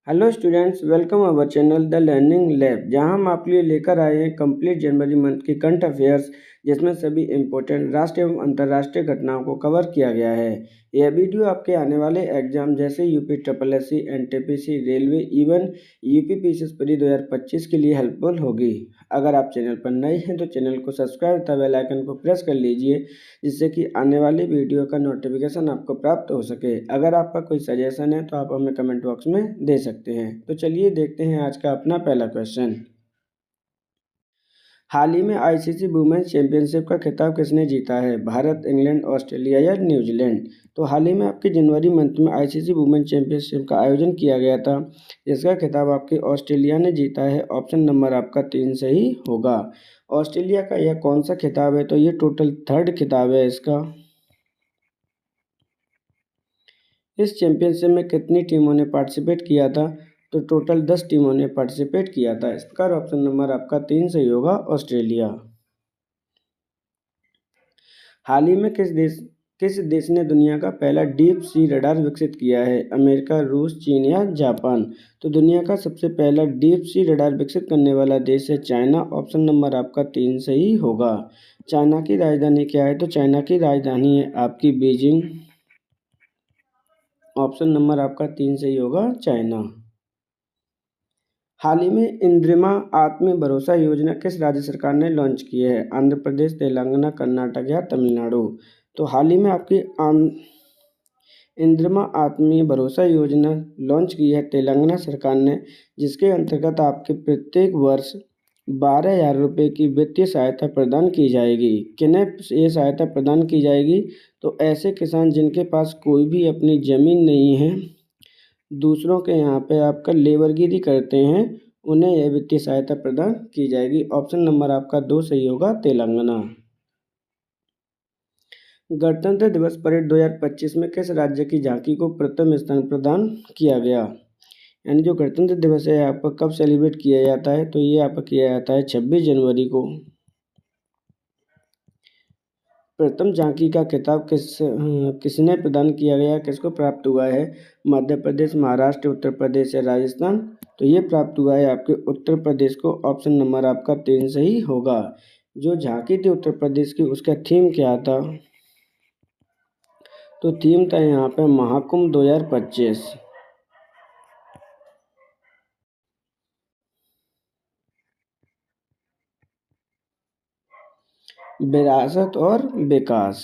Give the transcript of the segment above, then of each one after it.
Hello students, welcome our channel the learning lab, जहां हम आपके लिए लेकर आए हैं कंप्लीट जनवरी मंथ की करंट अफेयर्स, जिसमें सभी इम्पोर्टेंट राष्ट्रीय एवं अंतर्राष्ट्रीय घटनाओं को कवर किया गया है। यह वीडियो आपके आने वाले एग्जाम जैसे UP triple S C, NTPC, railway, even UP PCS pre 2025 के लिए हेल्पफुल होगी। अगर आप चैनल पर नए हैं तो चैनल को सब्सक्राइब तथा बेल आइकन को प्रेस कर लीजिए, जिससे कि आने वाली वीडियो का नोटिफिकेशन आपको प्राप्त हो सके। अगर आपका कोई सजेशन है तो आप हमें कमेंट बॉक्स में दे सकते हैं। तो चलिए देखते हैं आज का अपना पहला क्वेश्चन। हाल ही में आईसीसी वुमेन्स चैंपियनशिप का खिताब किसने जीता है? भारत, इंग्लैंड, ऑस्ट्रेलिया या न्यूजीलैंड? तो हाल ही में आपके जनवरी मंथ में आईसीसी वुमेन्स चैंपियनशिप का आयोजन किया गया था, जिसका खिताब आपके ऑस्ट्रेलिया ने जीता है। ऑप्शन नंबर आपका 3 सही होगा। ऑस्ट्रेलिया का यह कौन सा खिताब है? तो ये टोटल थर्ड खिताब है इसका। इस चैंपियनशिप में कितनी टीमों ने पार्टिसिपेट किया था? तो टोटल 10 टीमों ने पार्टिसिपेट किया था। इस प्रकार ऑप्शन नंबर आपका 3 सही होगा, ऑस्ट्रेलिया। हाल ही में किस देश ने दुनिया का पहला डीप सी रडार विकसित किया है? अमेरिका, रूस, चीन या जापान? तो दुनिया का सबसे पहला डीप सी रडार विकसित करने वाला देश है चाइना। ऑप्शन नंबर आपका 3 सही होगा। चाइना की राजधानी क्या है? तो चाइना की राजधानी है आपकी बीजिंग। ऑप्शन नंबर आपका 3 सही होगा, चाइना। हाल ही में इंद्रिमा आत्म भरोसा योजना किस राज्य सरकार ने लॉन्च की है? आंध्र प्रदेश, तेलंगाना, कर्नाटक या तमिलनाडु? तो हाल ही में आपकी इंद्रिमा आत्म भरोसा योजना लॉन्च की है तेलंगाना सरकार ने, जिसके अंतर्गत आपके प्रत्येक वर्ष 12,000 रुपये की वित्तीय सहायता प्रदान की जाएगी। किन्हें ये सहायता प्रदान की जाएगी? तो ऐसे किसान जिनके पास कोई भी अपनी ज़मीन नहीं है, दूसरों के यहाँ पे आपका लेबरगिरी करते हैं, उन्हें यह वित्तीय सहायता प्रदान की जाएगी। ऑप्शन नंबर आपका 2 सही होगा, तेलंगाना। गणतंत्र दिवस परेड 2025 में किस राज्य की झांकी को प्रथम स्थान प्रदान किया गया? यानी जो गणतंत्र दिवस है आपका कब सेलिब्रेट किया जाता है? तो ये आपका किया जाता है 26 जनवरी को। प्रथम झांकी का खिताब किसने प्रदान किया गया, किसको प्राप्त हुआ है? मध्य प्रदेश, महाराष्ट्र, उत्तर प्रदेश या राजस्थान? तो ये प्राप्त हुआ है आपके उत्तर प्रदेश को। ऑप्शन नंबर आपका 3 सही होगा। जो झांकी थी उत्तर प्रदेश की, उसका थीम क्या था? तो थीम था यहाँ पे महाकुंभ 2025। विरासत और विकास।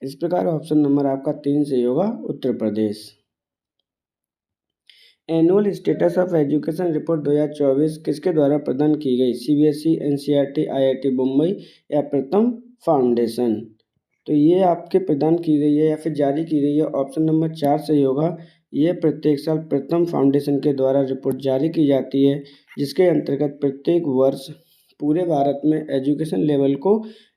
इस प्रकार ऑप्शन नंबर आपका 3 सही होगा, Uttar Pradesh. Annual status of education report 2024 किसके द्वारा प्रदान की गई? सीबीएसई, एनसीईआरटी, आईआईटी मुंबई या प्रथम फाउंडेशन? तो ये आपके प्रदान की गई है या फिर जारी की गई है। ऑप्शन नंबर 4 सही होगा। ये प्रत्येक साल प्रथम फाउंडेशन के द्वारा रिपोर्ट जारी की जाती है, जिसके अंतर्गत प्रत्येक वर्ष पूरे भारत में एजुकेशन लेवल को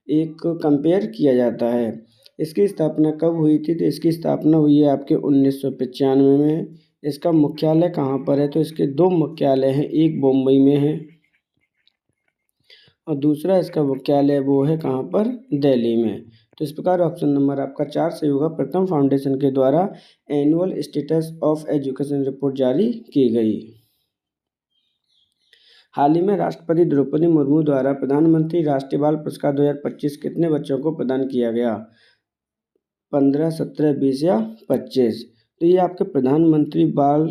एक कंपेयर किया जाता है। इसकी स्थापना कब हुई थी? तो इसकी स्थापना हुई है आपके 1995 में। इसका मुख्यालय कहाँ पर है? तो इसके 2 मुख्यालय हैं, एक मुंबई में है और दूसरा इसका मुख्यालय वो है कहाँ पर? दिल्ली में। तो इस प्रकार ऑप्शन नंबर आपका 4 सही होगा। प्रथम फाउंडेशन के द्वारा annual status of education report जारी की गई। हाल ही में राष्ट्रपति द्रौपदी मुर्मू द्वारा प्रधानमंत्री राष्ट्रीय बाल पुरस्कार 2025 कितने बच्चों को प्रदान किया गया? 15, 17, 20 या 25? तो ये आपके प्रधानमंत्री बाल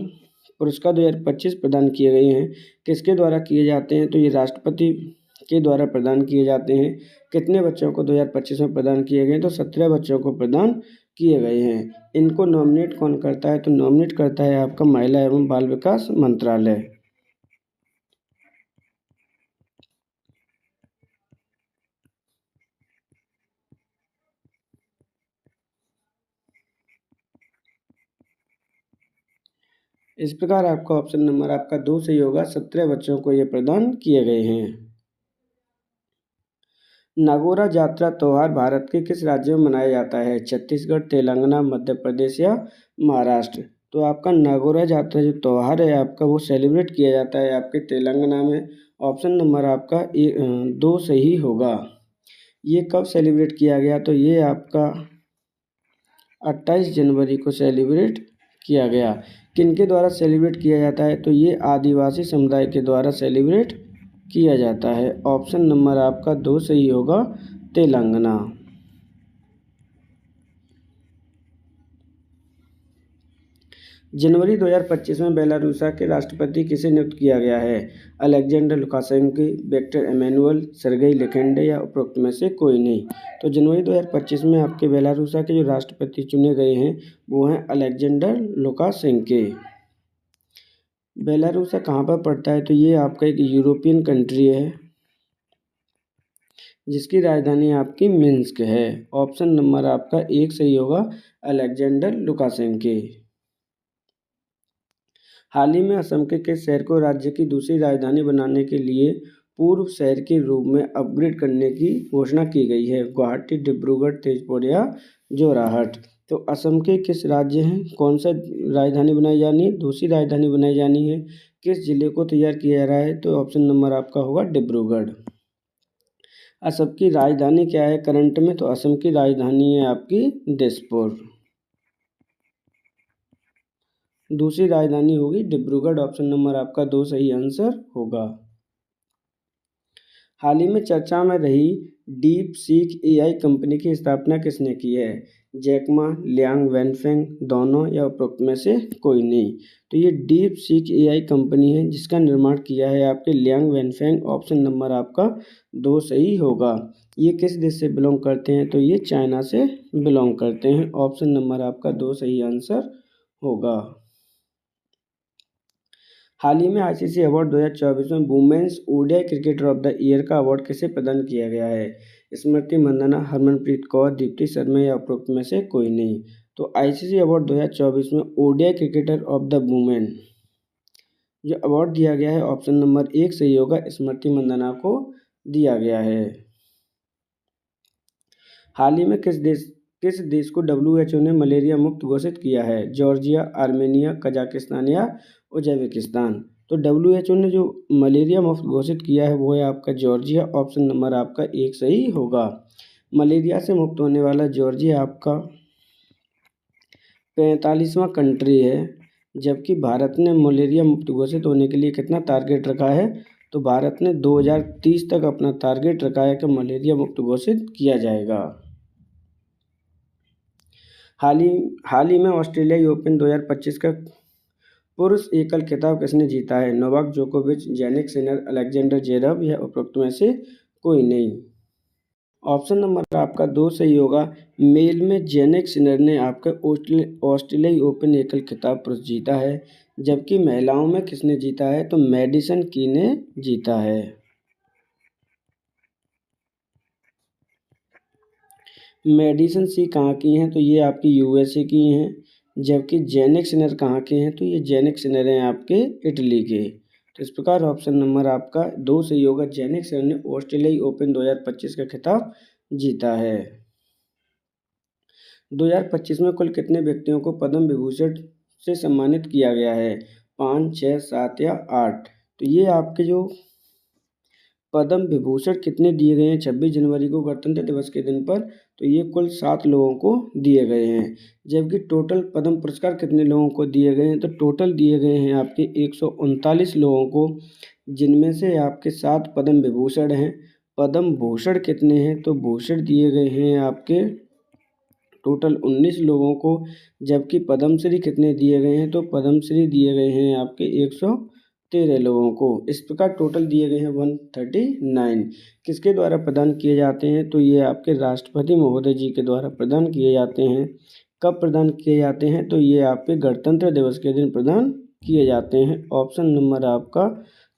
पुरस्कार 2025 प्रदान किए गए हैं। किसके द्वारा किए जाते हैं? तो ये राष्ट्रपति के द्वारा प्रदान किए जाते हैं। कितने बच्चों को 2025 में प्रदान किए गए? तो 17 बच्चों को प्रदान किए गए हैं। इनको नॉमिनेट कौन करता है? तो नॉमिनेट करता है आपका महिला एवं बाल विकास मंत्रालय। इस प्रकार आपका ऑप्शन नंबर आपका 2 सही होगा। 17 बच्चों को ये प्रदान किए गए हैं। नागौर जात्रा त्योहार भारत के किस राज्य में मनाया जाता है? छत्तीसगढ़, तेलंगाना, मध्य प्रदेश या महाराष्ट्र? तो आपका नागौर जात्रा जो त्यौहार है आपका, वो सेलिब्रेट किया जाता है आपके तेलंगाना में। ऑप्शन नंबर आपका 2 सही होगा। ये कब सेलिब्रेट किया गया? तो ये आपका 28 जनवरी को सेलिब्रेट किया गया। किनके द्वारा सेलिब्रेट किया जाता है? तो ये आदिवासी समुदाय के द्वारा सेलिब्रेट किया जाता है। ऑप्शन नंबर आपका 2 सही होगा, तेलंगाना। जनवरी 2025 में बेलारूसा के राष्ट्रपति किसे नियुक्त किया गया है? Alexander Lukashenko, Victor Emmanuel, Sergei लेखेंडे या उपरोक्त में से कोई नहीं। तो जनवरी 2025 में आपके बेलारूसा के जो राष्ट्रपति चुने गए हैं वो हैं अलेक्जेंडर लुकाशेंको। बेलारूसा कहाँ पर पड़ता है? तो ये आपका एक यूरोपियन कंट्री है जिसकी राजधानी आपकी मिन्स्क है। ऑप्शन नंबर आपका 1 सही होगा, अलेक्जेंडर लुकाशेंको। हाल ही में असम के किस शहर को राज्य की दूसरी राजधानी बनाने के लिए पूर्व शहर के रूप में अपग्रेड करने की घोषणा की गई है? गुवाहाटी, डिब्रूगढ़, तेजपुर या जोरहाट। तो असम के किस राज्य हैं, कौन सा राजधानी बनाई जानी है? दूसरी राजधानी बनाई जानी है। किस जिले को तैयार किया जा रहा है? तो ऑप्शन नंबर आपका होगा डिब्रूगढ़। असम की राजधानी क्या है करंट में? तो असम की राजधानी है आपकी दिसपुर। दूसरी राजधानी होगी डिब्रूगढ़। ऑप्शन नंबर आपका 2 सही आंसर होगा। हाल ही में चर्चा में रही डीप सीक एआई कंपनी की स्थापना किसने की है? जैकमा, लियांग वेनफेंग, दोनों या उपरोक्त में से कोई नहीं। तो ये डीप सीक एआई कंपनी है जिसका निर्माण किया है आपके लियांग वेनफेंग। ऑप्शन नंबर आपका 2 सही होगा। ये किस देश से बिलोंग करते हैं? तो ये चाइना से बिलोंग करते हैं। ऑप्शन नंबर आपका 2 सही आंसर होगा। हाल ही में आईसीसी अवार्ड 2024 में women's ODI cricketer of the year का अवार्ड किसे प्रदान किया गया है? स्मृति मंदाना, हरमनप्रीत कौर, दीप्ति शर्मा या उपरोक्त में से कोई नहीं। तो आईसीसी अवार्ड 2024 में ODI cricketer of the women जो अवार्ड दिया गया है, ऑप्शन नंबर 1 सही होगा, स्मृति मंदाना को दिया गया है। हाल ही में किस देश को WHO ने मलेरिया मुक्त घोषित किया है? जॉर्जिया, आर्मेनिया, कजाकिस्तान या उज्बेकिस्तान। तो WHO ने जो मलेरिया मुक्त घोषित किया है वो है आपका जॉर्जिया। ऑप्शन नंबर आपका 1 सही होगा। मलेरिया से मुक्त होने वाला जॉर्जिया आपका 45वां कंट्री है, जबकि भारत ने मलेरिया मुक्त घोषित होने के लिए कितना टारगेट रखा है? तो भारत ने 2030 तक अपना टारगेट रखा है कि मलेरिया मुक्त घोषित किया जाएगा। हाल ही में ऑस्ट्रेलियाई ओपन 2025 का पुरुष एकल खिताब किसने जीता है? नोवाक जोकोविच, जैनिक सिनर, अलेक्जेंडर जेरेव या उपरोक्त में से कोई नहीं। ऑप्शन नंबर आपका 2 सही होगा। मेल में जैनिक सिनर ने आपका ऑस्ट्रेलियाई ओपन एकल खिताब पुरुष जीता है, जबकि महिलाओं में किसने जीता है? तो मैडिसन की ने जीता है। मैडिसन सी कहाँ की हैं? तो ये आपकी यूएसए की हैं। जबकि जैनिक सिनर कहाँ के हैं? तो ये जैनिक सिनर हैं आपके इटली के। तो इस प्रकार ऑप्शन नंबर आपका 2 सही होगा। जैनिक सिनर ने ऑस्ट्रेलियाई ओपन 2025 का खिताब जीता है। 2025 में कुल कितने व्यक्तियों को पद्म विभूषण से सम्मानित किया गया है? 5, 6, 7 या 8। तो ये आपके जो पद्म विभूषण कितने दिए गए हैं 26 जनवरी को गणतंत्र दिवस के दिन पर? तो ये कुल 7 लोगों को दिए गए हैं। जबकि टोटल पद्म पुरस्कार कितने लोगों को दिए गए हैं? तो टोटल दिए गए हैं आपके 139 लोगों को, जिनमें से आपके 7 पद्म विभूषण हैं। पद्म भूषण कितने हैं? तो भूषण दिए गए हैं आपके टोटल 19 लोगों को। जबकि पद्मश्री कितने दिए गए हैं? तो पद्मश्री दिए गए हैं आपके 113 लोगों को। इस प्रकार टोटल दिए गए हैं 139। किसके द्वारा प्रदान किए जाते हैं? तो ये आपके राष्ट्रपति महोदय जी के द्वारा प्रदान किए जाते हैं। कब प्रदान किए जाते हैं? तो ये आपके गणतंत्र दिवस के दिन प्रदान किए जाते हैं। ऑप्शन नंबर आपका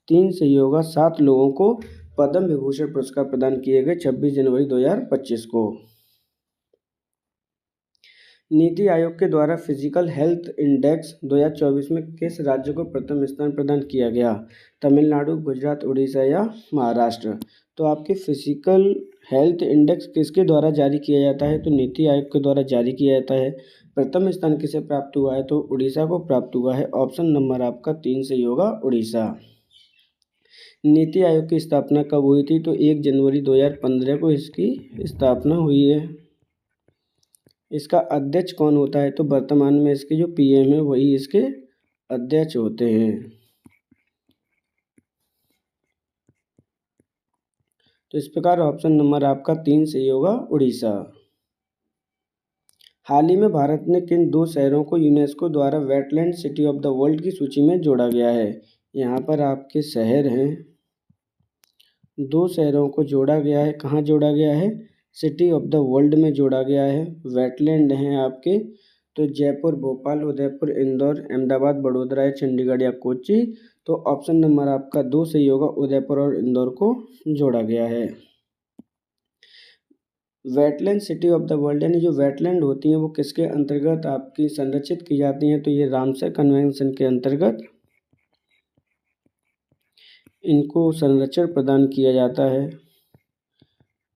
3 सही होगा। 7 लोगों को पद्म विभूषण पुरस्कार प्रदान किए गए 26 जनवरी 2025 को। नीति आयोग के द्वारा फिजिकल हेल्थ इंडेक्स 2024 में किस राज्य को प्रथम स्थान प्रदान किया गया? तमिलनाडु, गुजरात, उड़ीसा या महाराष्ट्र। तो आपके फिजिकल हेल्थ इंडेक्स किसके द्वारा जारी किया जाता है? तो नीति आयोग के द्वारा जारी किया जाता है। प्रथम स्थान किसे प्राप्त हुआ है? तो उड़ीसा को प्राप्त हुआ है। ऑप्शन नंबर आपका 3 सही होगा, उड़ीसा। नीति आयोग की स्थापना कब हुई थी? तो 1 जनवरी 2015 को इसकी स्थापना हुई है। इसका अध्यक्ष कौन होता है? तो वर्तमान में इसके जो पीएम है वही इसके अध्यक्ष होते हैं। तो इस प्रकार ऑप्शन नंबर आपका 3 सही होगा, उड़ीसा। हाल ही में भारत ने किन 2 शहरों को यूनेस्को द्वारा wetland city of the world की सूची में जोड़ा गया है? यहाँ पर आपके शहर हैं, 2 शहरों को जोड़ा गया है। कहाँ जोड़ा गया है? सिटी ऑफ द वर्ल्ड में जोड़ा गया है। वेटलैंड हैं आपके तो जयपुर, भोपाल, उदयपुर, इंदौर, अहमदाबाद, वडोदरा या चंडीगढ़ या कोच्चि। तो ऑप्शन नंबर आपका 2 सही होगा, उदयपुर और इंदौर को जोड़ा गया है। Wetland city of the world यानी जो वेटलैंड होती हैं वो किसके अंतर्गत आपकी संरक्षित की जाती हैं? तो ये रामसर कन्वेंशन के अंतर्गत इनको संरक्षण प्रदान किया जाता है।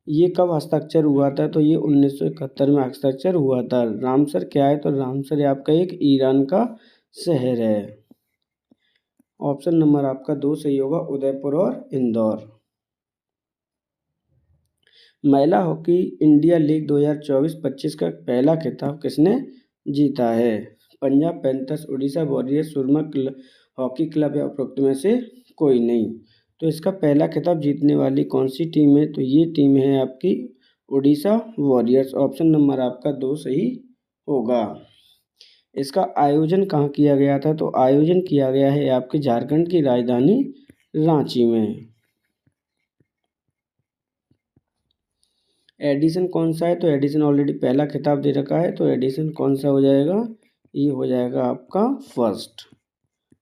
ये कब हस्ताक्षर हुआ था? तो ये 1971 में हस्ताक्षर हुआ था। रामसर क्या है? तो रामसर आपका एक ईरान का शहर है। ऑप्शन नंबर आपका 2 सही होगा, उदयपुर और इंदौर। महिला हॉकी इंडिया लीग 2024-25 का पहला खिताब किसने जीता है? पंजाब पैंथर्स, उड़ीसा वॉरियर्स, सुरमा हॉकी क्लब या उपरोक्त में से कोई नहीं। तो इसका पहला खिताब जीतने वाली कौन सी टीम है? तो ये टीम है आपकी उड़ीसा वॉरियर्स। ऑप्शन नंबर आपका 2 सही होगा। इसका आयोजन कहाँ किया गया था? तो आयोजन किया गया है आपके झारखंड की राजधानी रांची में। एडिशन कौन सा है? तो एडिशन ऑलरेडी पहला खिताब दे रखा है, तो एडिशन कौन सा हो जाएगा? ये हो जाएगा आपका फर्स्ट।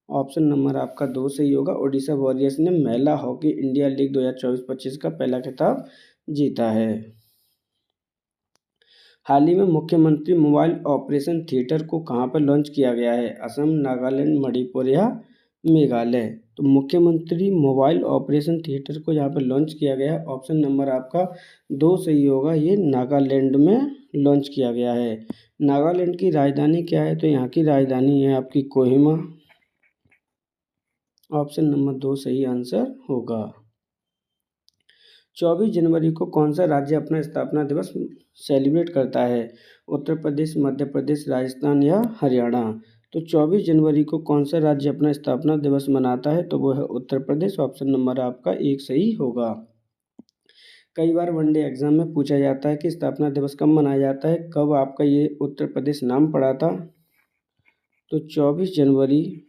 ऑप्शन नंबर आपका 2 सही होगा। उड़ीसा वॉरियर्स ने महिला हॉकी इंडिया लीग 2024-25 का पहला खिताब जीता है। हाल ही में मुख्यमंत्री मोबाइल ऑपरेशन थिएटर को कहाँ पर लॉन्च किया गया है? असम, नागालैंड, मणिपुर या मेघालय। तो मुख्यमंत्री मोबाइल ऑपरेशन थिएटर को यहाँ पर लॉन्च किया गया है। ऑप्शन नंबर आपका 2 सही होगा, ये नागालैंड में लॉन्च किया गया है। नागालैंड की राजधानी क्या है? तो यहाँ की राजधानी है आपकी कोहिमा। ऑप्शन नंबर 2 सही आंसर होगा। 24 जनवरी को कौन सा राज्य अपना स्थापना दिवस सेलिब्रेट करता है? उत्तर प्रदेश, मध्य प्रदेश, राजस्थान या हरियाणा। तो 24 जनवरी को कौन सा राज्य अपना स्थापना दिवस मनाता है? तो वो है उत्तर प्रदेश। ऑप्शन नंबर आपका 1 सही होगा। कई बार वनडे एग्जाम में पूछा जाता है कि स्थापना दिवस कब मनाया जाता है, कब आपका ये उत्तर प्रदेश नाम पड़ा था? तो 24 जनवरी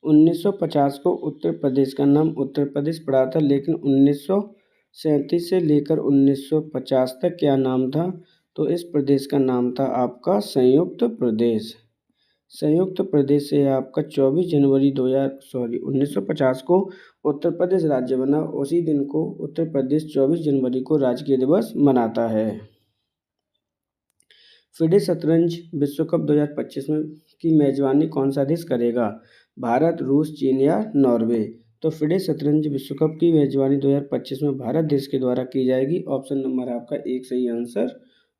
1950 को उत्तर प्रदेश का नाम उत्तर प्रदेश पड़ा था, लेकिन 1937 से लेकर 1950 तक क्या नाम था? तो इस प्रदेश का नाम था आपका संयुक्त प्रदेश। संयुक्त प्रदेश से आपका 24 जनवरी 1950 को उत्तर प्रदेश राज्य बना। उसी दिन को उत्तर प्रदेश 24 जनवरी को राजकीय दिवस मनाता है। फिडे शतरंज विश्व कप 2025 में की मेजबानी कौन सा देश करेगा? भारत, रूस, चीन या नॉर्वे। तो फिडे शतरंज विश्व कप की मेजबानी 2025 में भारत देश के द्वारा की जाएगी। ऑप्शन नंबर आपका 1 सही आंसर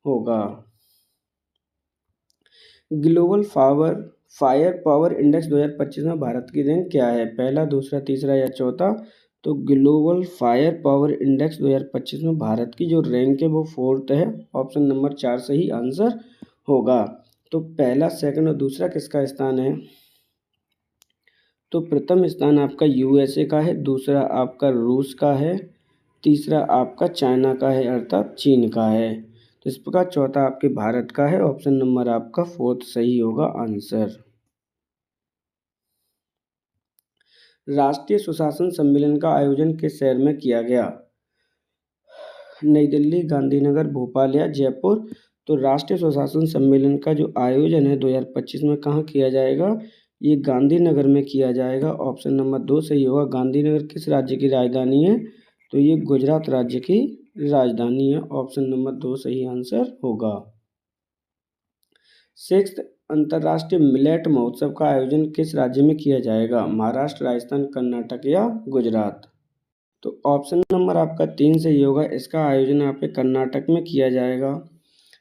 होगा। ग्लोबल फायर पावर इंडेक्स 2025 में भारत की रैंक क्या है? पहला, दूसरा, तीसरा या चौथा। तो ग्लोबल फायर पावर इंडेक्स 2025 में भारत की जो रैंक है वो 4th है। ऑप्शन नंबर 4 सही आंसर होगा। तो पहला, सेकंड और दूसरा किसका स्थान है? तो प्रथम स्थान आपका यूएसए का है, दूसरा आपका रूस का है, तीसरा आपका चाइना का है अर्थात चीन का है। तो इस प्रकार चौथा आपके भारत का है। ऑप्शन नंबर आपका 4th सही होगा आंसर। राष्ट्रीय सुशासन सम्मेलन का आयोजन किस शहर में किया गया? नई दिल्ली, गांधीनगर, भोपाल या जयपुर। तो राष्ट्रीय सुशासन सम्मेलन का जो आयोजन है 2025 में कहाँ किया जाएगा? ये गांधीनगर में किया जाएगा। ऑप्शन नंबर 2 सही होगा। गांधीनगर किस राज्य की राजधानी है? तो ये गुजरात राज्य की राजधानी है। ऑप्शन नंबर 2 सही आंसर होगा। 6th अंतर्राष्ट्रीय मिलेट महोत्सव का आयोजन किस राज्य में किया जाएगा? महाराष्ट्र, राजस्थान, कर्नाटक या गुजरात। तो ऑप्शन नंबर आपका 3 सही होगा। इसका आयोजन यहाँ पे कर्नाटक में किया जाएगा।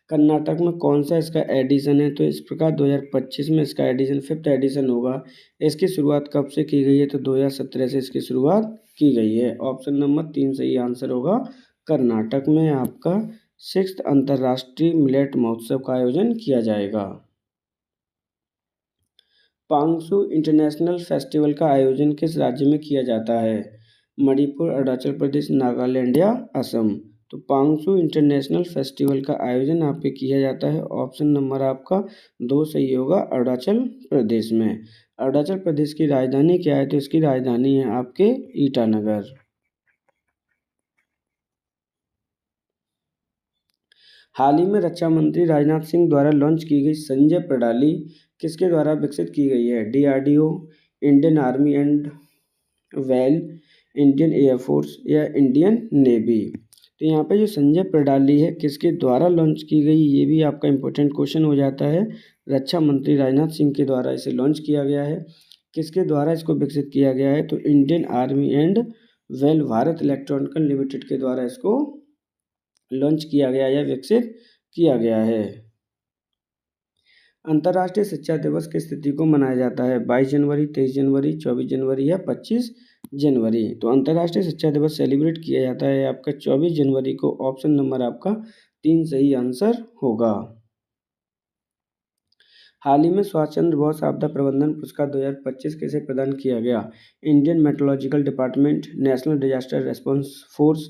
कर्नाटक में कौन सा इसका एडिशन है? तो इस प्रकार 2025 में इसका एडिशन 5th एडिशन होगा। इसकी शुरुआत कब से की गई है? तो 2017 से इसकी शुरुआत की गई है। ऑप्शन नंबर 3 सही आंसर होगा। कर्नाटक में आपका 6th अंतर्राष्ट्रीय मिलेट महोत्सव का आयोजन किया जाएगा। पांगसू इंटरनेशनल फेस्टिवल का आयोजन किस राज्य में किया जाता है? मणिपुर, अरुणाचल प्रदेश, नागालैंड या असम? तो पांगसू इंटरनेशनल फेस्टिवल का आयोजन आपके किया जाता है। ऑप्शन नंबर आपका 2 सही होगा, अरुणाचल प्रदेश में। अरुणाचल प्रदेश की राजधानी क्या है? तो इसकी राजधानी है आपके ईटानगर। हाल ही में रक्षा मंत्री राजनाथ सिंह द्वारा लॉन्च की गई संजय प्रणाली किसके द्वारा विकसित की गई है? DRDO, Indian army and well, Indian air force या इंडियन नेवी? तो यहाँ पे जो संजय प्रणाली है किसके द्वारा लॉन्च की गई, ये भी आपका इम्पोर्टेंट क्वेश्चन हो जाता है। रक्षा मंत्री राजनाथ सिंह के द्वारा इसे लॉन्च किया गया है। किसके द्वारा इसको विकसित किया गया है? तो Indian army and well Bharat electronical limited के द्वारा इसको लॉन्च किया गया या विकसित किया गया है। अंतर्राष्ट्रीय शिक्षा दिवस किस तिथि को मनाया जाता है? 22 जनवरी, 23 जनवरी, 24 जनवरी या 25 जनवरी? तो अंतर्राष्ट्रीय शिक्षा दिवस सेलिब्रेट किया जाता है आपका 24 जनवरी को। ऑप्शन नंबर आपका 3 सही आंसर होगा। हाल ही में सुभाष चंद्र बोस आपदा प्रबंधन पुरस्कार 2025 किसे प्रदान किया गया? Indian Meteorological Department, National Disaster Response Force,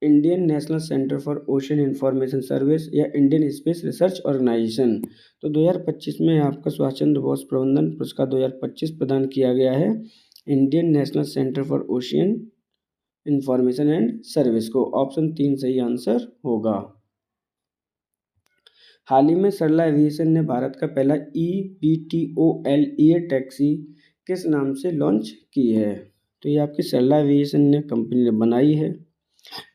Indian National Centre for Ocean Information Service या इंडियन स्पेस रिसर्च ऑर्गेनाइजेशन? तो 2025 में आपका सुभाष चंद्र बोस प्रबंधन पुरस्कार 2025 प्रदान किया गया है Indian National Centre for ocean information and service को। ऑप्शन 3 सही आंसर होगा। हाल ही में सरला एविएशन ने भारत का पहला eVTOL एयर टैक्सी किस नाम से लॉन्च की है? तो ये आपकी सरला एविएशन ने कंपनी ने बनाई है।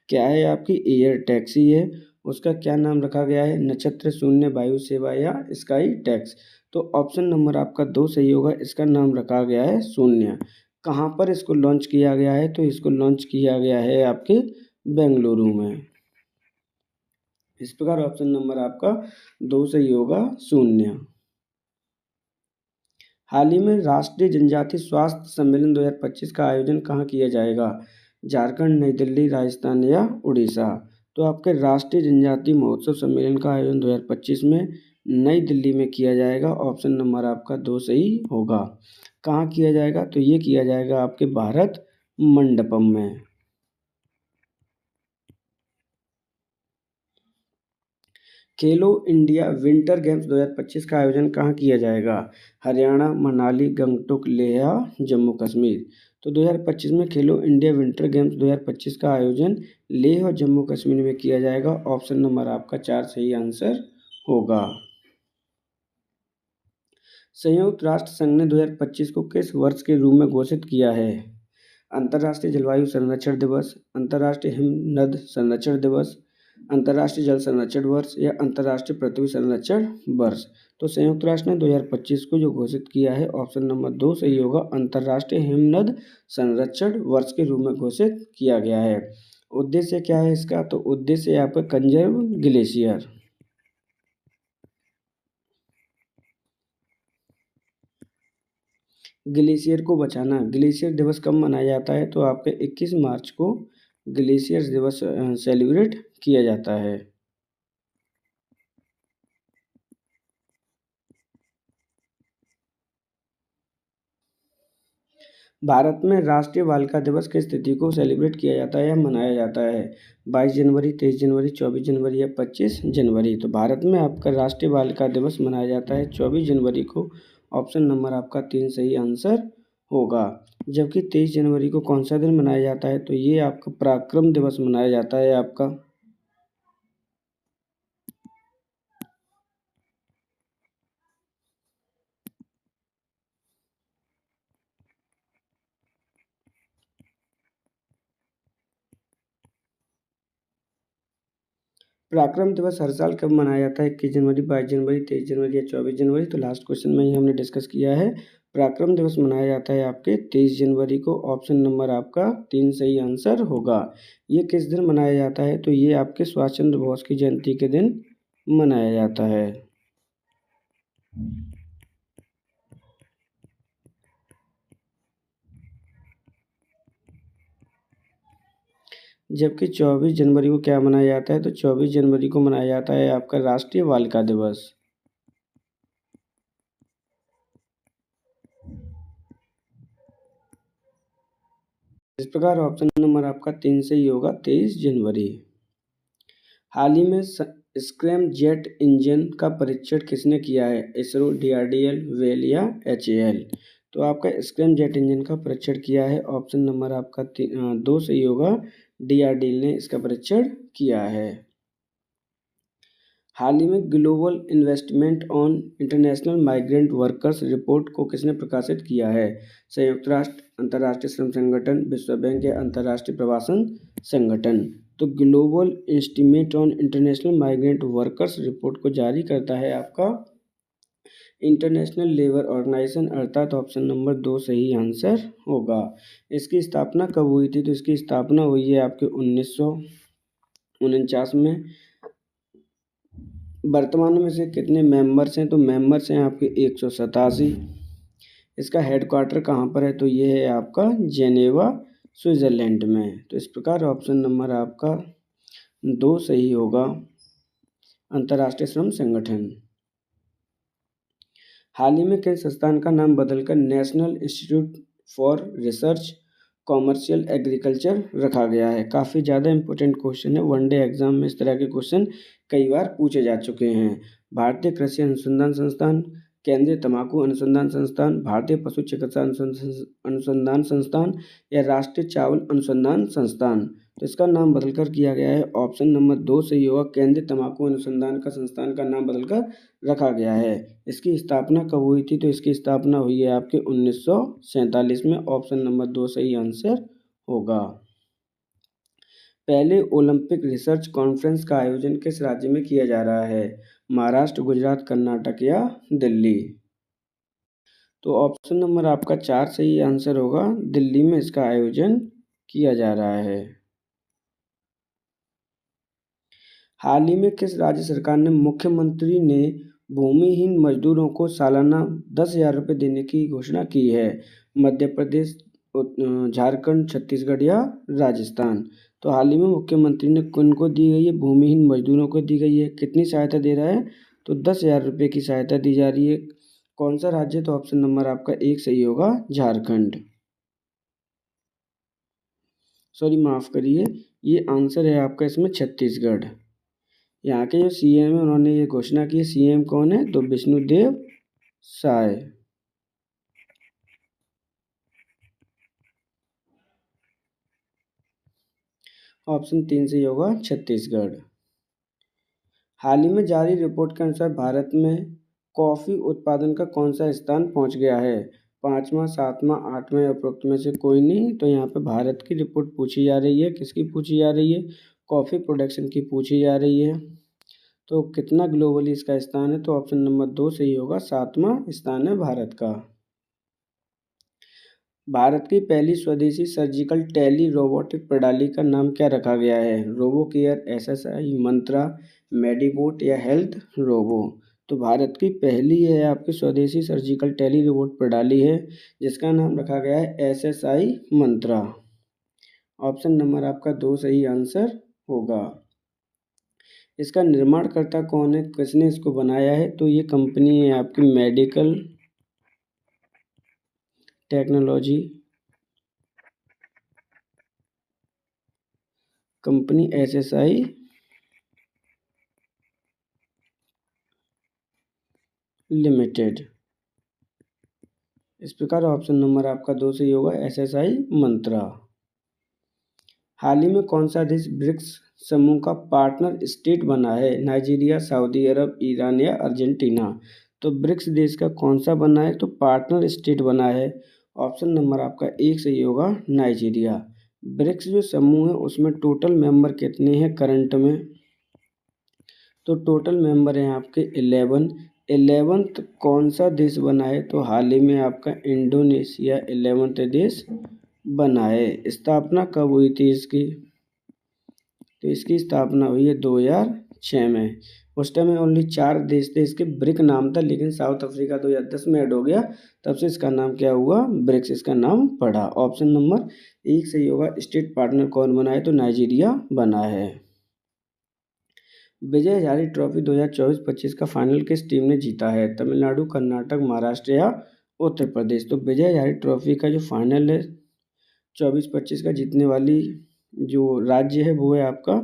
क्या है? आपकी एयर टैक्सी है। उसका क्या नाम रखा गया है? नक्षत्र शून्य वायु सेवा या स्काई टैक्स? तो ऑप्शन नंबर आपका 2 सही होगा। इसका नाम रखा गया है शून्य। कहाँ पर इसको लॉन्च किया गया है? तो इसको लॉन्च किया गया है आपके बेंगलुरु में। इस प्रकार ऑप्शन नंबर आपका 2 सही होगा, शून्य। हाल ही में राष्ट्रीय जनजाति स्वास्थ्य सम्मेलन 2025 का आयोजन कहाँ किया जाएगा? झारखंड, नई दिल्ली, राजस्थान या उड़ीसा? तो आपके राष्ट्रीय जनजाति महोत्सव सम्मेलन का आयोजन 2025 में नई दिल्ली में किया जाएगा। ऑप्शन नंबर आपका 2 सही होगा। कहाँ किया जाएगा? तो ये किया जाएगा आपके भारत मंडपम में। खेलो इंडिया विंटर गेम्स 2025 का आयोजन कहाँ किया जाएगा? हरियाणा, मनाली, गंगटोक, लेह, जम्मू कश्मीर? तो 2025 में खेलो इंडिया विंटर गेम्स 2025 का आयोजन लेह और जम्मू कश्मीर में किया जाएगा। ऑप्शन नंबर आपका 4 सही आंसर होगा। संयुक्त राष्ट्र संघ ने 2025 को किस वर्ष के रूप में घोषित किया है? अंतर्राष्ट्रीय जलवायु संरक्षण दिवस, अंतर्राष्ट्रीय हिमनद संरक्षण दिवस, अंतर्राष्ट्रीय जल संरक्षण वर्ष या अंतर्राष्ट्रीय पृथ्वी संरक्षण वर्ष? तो संयुक्त राष्ट्र ने 2025 को जो घोषित किया है, ऑप्शन नंबर 2 सही होगा। अंतर्राष्ट्रीय हिमनद संरक्षण वर्ष के रूप में घोषित किया गया है। उद्देश्य क्या है इसका? तो उद्देश्य आपका कंजर्व ग्लेशियर। ग्लेशियर को बचाना। ग्लेशियर दिवस कब मनाया जाता है? तो आपके 21 मार्च को ग्लेशियर दिवस सेलिब्रेट किया जाता है। भारत में राष्ट्रीय बालिका दिवस किस तिथि को सेलिब्रेट किया जाता है या मनाया जाता है? 22 जनवरी, 23 जनवरी, 24 जनवरी या 25 जनवरी? तो भारत में आपका राष्ट्रीय बालिका दिवस मनाया जाता है 24 जनवरी को। ऑप्शन नंबर आपका 3 सही आंसर होगा। जबकि 23 जनवरी को कौन सा दिन मनाया जाता है? तो ये आपका पराक्रम दिवस मनाया जाता है आपका। पराक्रम दिवस हर साल कब मनाया जाता है? 21 जनवरी, 22 जनवरी, 23 जनवरी या 24 जनवरी? तो लास्ट क्वेश्चन में ही हमने डिस्कस किया है। पराक्रम दिवस मनाया जाता है आपके 23 जनवरी को। ऑप्शन नंबर आपका 3 सही आंसर होगा। ये किस दिन मनाया जाता है? तो ये आपके सुभाष चंद्र बोस की जयंती के दिन मनाया जाता है। जबकि 24 जनवरी को क्या मनाया जाता है, तो 24 जनवरी को मनाया जाता है आपका राष्ट्रीय बालिका दिवस। इस प्रकार ऑप्शन नंबर आपका 3 सही होगा, 23 जनवरी। हाल ही में स्क्रैम जेट इंजन का परीक्षण किसने किया है, इसरो, डीआरडीएल, वेल या एचएएल। तो आपका स्क्रैम जेट इंजन का परीक्षण किया है, ऑप्शन नंबर आपका 2 सही होगा, डीआरडीएल ने इसका परीक्षण किया है। हाल ही में global investment on international migrant workers report को किसने प्रकाशित किया है, संयुक्त राष्ट्र, अंतर्राष्ट्रीय श्रम संगठन, विश्व बैंक या अंतर्राष्ट्रीय प्रवासन संगठन। तो global estimate on international migrant workers report को जारी करता है आपका इंटरनेशनल लेबर ऑर्गेनाइजेशन, अर्थात ऑप्शन नंबर 2 सही आंसर होगा। इसकी स्थापना कब हुई थी, तो इसकी स्थापना हुई है आपके 1949 में। वर्तमान में से कितने मेंबर्स हैं, तो मेंबर्स हैं आपके 187। इसका हेडक्वार्टर कहाँ पर है, तो ये है आपका जेनेवा, स्विट्ज़रलैंड में। तो इस प्रकार ऑप्शन नंबर आपका 2 सही होगा, अंतर्राष्ट्रीय श्रम संगठन। हाल ही में किस संस्थान का नाम बदलकर national institute for research commercial agriculture रखा गया है। काफ़ी ज़्यादा इंपॉर्टेंट क्वेश्चन है, वनडे एग्जाम में इस तरह के क्वेश्चन कई बार पूछे जा चुके हैं। भारतीय कृषि अनुसंधान संस्थान, केंद्रीय तंबाकू अनुसंधान संस्थान, भारतीय पशु चिकित्सा अनुसंधान संस्थान या राष्ट्रीय चावल अनुसंधान संस्थान। तो इसका नाम बदलकर किया गया है, ऑप्शन नंबर 2 सही होगा, केंद्रीय तंबाकू अनुसंधान का संस्थान का नाम बदलकर रखा गया है। इसकी स्थापना कब हुई थी, तो इसकी स्थापना हुई है आपके 1947 में, ऑप्शन नंबर 2 सही आंसर होगा। पहले ओलंपिक रिसर्च कॉन्फ्रेंस का आयोजन किस राज्य में किया जा रहा है, महाराष्ट्र, गुजरात, कर्नाटक या दिल्ली। तो ऑप्शन नंबर आपका 4 सही आंसर होगा, दिल्ली में इसका आयोजन किया जा रहा है। हाल ही में किस राज्य सरकार ने मुख्यमंत्री ने भूमिहीन मजदूरों को सालाना 10,000 रुपये देने की घोषणा की है, मध्य प्रदेश, झारखंड, छत्तीसगढ़ या राजस्थान। तो हाल ही में मुख्यमंत्री ने किनको दी गई है, भूमिहीन मजदूरों को दी गई है। कितनी सहायता दे रहा है, तो 10,000 रुपये की सहायता दी जा रही है। कौन सा राज्य, तो ऑप्शन नंबर आपका 1 सही होगा, झारखंड। सॉरी, माफ़ करिए, ये आंसर है आपका इसमें छत्तीसगढ़। यहाँ के जो सीएम है उन्होंने ये घोषणा की। सीएम कौन है, तो विष्णुदेव साय। ऑप्शन 3 सही होगा, छत्तीसगढ़। हाल ही में जारी रिपोर्ट के अनुसार भारत में कॉफ़ी उत्पादन का कौन सा स्थान पहुंच गया है, 5वां, 7वां, 8वां या उपरोक्त में से कोई नहीं। तो यहाँ पे भारत की रिपोर्ट पूछी जा रही है, किसकी पूछी जा रही है, कॉफ़ी प्रोडक्शन की पूछी जा रही है। तो कितना ग्लोबली इसका स्थान है, तो ऑप्शन नंबर 2 सही होगा, 7वां स्थान है भारत का। भारत की पहली स्वदेशी सर्जिकल टेली रोबोटिक प्रणाली का नाम क्या रखा गया है, रोबो केयर, एसएसआई, मंत्रा, मेडिबोट या हेल्थ रोबो। तो भारत की पहली है आपकी स्वदेशी सर्जिकल टेली रोबोट प्रणाली है, जिसका नाम रखा गया है एसएसआई मंत्रा। ऑप्शन नंबर आपका 2 सही आंसर होगा। इसका निर्माणकर्ता कौन है, किसने इसको बनाया है, तो ये कंपनी है आपकी medical technology company, SSI limited. इस प्रकार ऑप्शन नंबर आपका 2 सही होगा, एसएसआई मंत्रा। हाल ही में कौन सा देश ब्रिक्स समूह का पार्टनर स्टेट बना है, नाइजीरिया, सऊदी अरब, ईरान या अर्जेंटीना। तो ब्रिक्स देश का कौन सा बना है, तो पार्टनर स्टेट बना है, ऑप्शन नंबर आपका 1 सही होगा, नाइजीरिया। ब्रिक्स जो समूह है उसमें टोटल मेंबर कितने हैं करंट में, तो टोटल मेंबर हैं आपके 11। 11th कौन सा देश बना है, तो हाल ही में आपका इंडोनेशिया 11th देश बना है। स्थापना कब हुई थी इसकी, तो इसकी स्थापना हुई है 2006 में। उस टाइम में ओनली 4 देश थे, इसके ब्रिक नाम था, लेकिन साउथ अफ्रीका 2010 में ऐड हो गया, तब से इसका नाम क्या हुआ, ब्रिक्स इसका नाम पड़ा। ऑप्शन नंबर 1 सही होगा। स्टेट पार्टनर कौन बना है, तो नाइजीरिया बना है। विजय हजारे ट्रॉफी 2024-25 का फाइनल किस टीम ने जीता है, तमिलनाडु, कर्नाटक, महाराष्ट्र या उत्तर प्रदेश। तो विजय हजारे ट्रॉफी का जो फाइनल है 24-25 का जीतने वाली जो राज्य है वो है आपका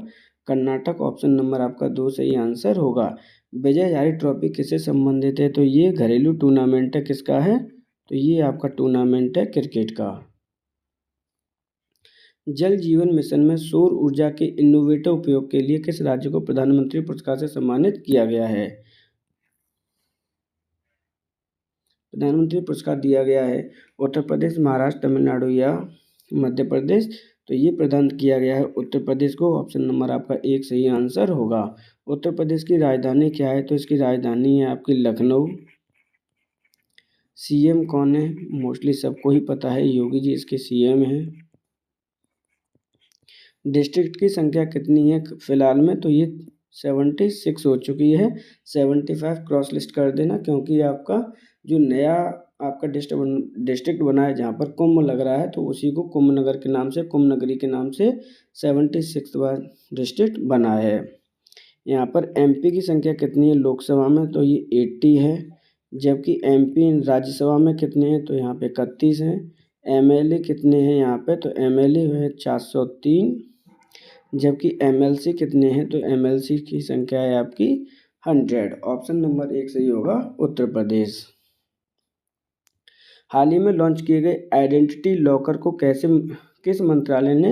कर्नाटक। ऑप्शन नंबर आपका 2 सही आंसर होगा। विजय हजारे ट्रॉफी किससे संबंधित है, तो ये घरेलू टूर्नामेंट है, किसका है, तो ये आपका टूर्नामेंट है क्रिकेट का। जल जीवन मिशन में सौर ऊर्जा के इनोवेटिव उपयोग के लिए किस राज्य को प्रधानमंत्री पुरस्कार से सम्मानित किया गया है। प्रधानमंत्री पुरस्कार दिया गया है उत्तर प्रदेश, महाराष्ट्र, तमिलनाडु या मध्य प्रदेश। तो ये प्रदान किया गया है उत्तर प्रदेश को। ऑप्शन नंबर आपका 1 सही आंसर होगा। उत्तर प्रदेश की राजधानी क्या है, तो इसकी राजधानी है आपकी लखनऊ। सीएम कौन है, मोस्टली सबको ही पता है, योगी जी इसके सीएम हैं। डिस्ट्रिक्ट की संख्या कितनी है फिलहाल में, तो ये 76 हो चुकी है। 75 क्रॉस लिस्ट कर देना, क्योंकि आपका जो नया आपका डिस्ट्रिक्ट बना है जहाँ पर कुंभ लग रहा है, तो उसी को कुंभ नगर के नाम से, कुंभ नगरी के नाम से 76वां डिस्ट्रिक्ट बना है। यहाँ पर एमपी की संख्या कितनी है लोकसभा में, तो ये 80 है। जबकि एमपी राज्यसभा में कितने हैं, तो यहाँ पे 31 हैं। एमएलए कितने हैं यहाँ पे, तो एमएलए है 403। जबकि एमएलसी कितने हैं, तो एमएलसी की संख्या है आपकी 100। ऑप्शन नंबर 1 सही होगा उत्तर प्रदेश। हाल ही में लॉन्च किए गए आइडेंटिटी लॉकर को किस मंत्रालय ने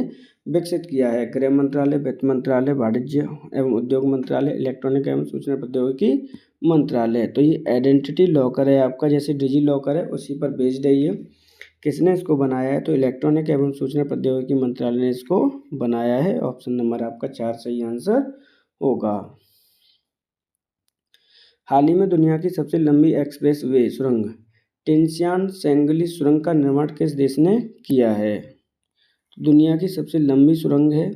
विकसित किया है, गृह मंत्रालय, वित्त मंत्रालय, वाणिज्य एवं उद्योग मंत्रालय, इलेक्ट्रॉनिक एवं सूचना प्रौद्योगिकी मंत्रालय। तो ये आइडेंटिटी लॉकर है आपका, जैसे डिजी लॉकर है उसी पर बेस्ड है ये। किसने इसको बनाया है, तो इलेक्ट्रॉनिक एवं सूचना प्रौद्योगिकी मंत्रालय ने इसको बनाया है। ऑप्शन नंबर आपका 4 सही आंसर होगा। हाल ही में दुनिया की सबसे लंबी एक्सप्रेस वे सुरंग टिनशान सेंगली सुरंग का निर्माण किस देश ने किया है। दुनिया की सबसे लंबी सुरंग है,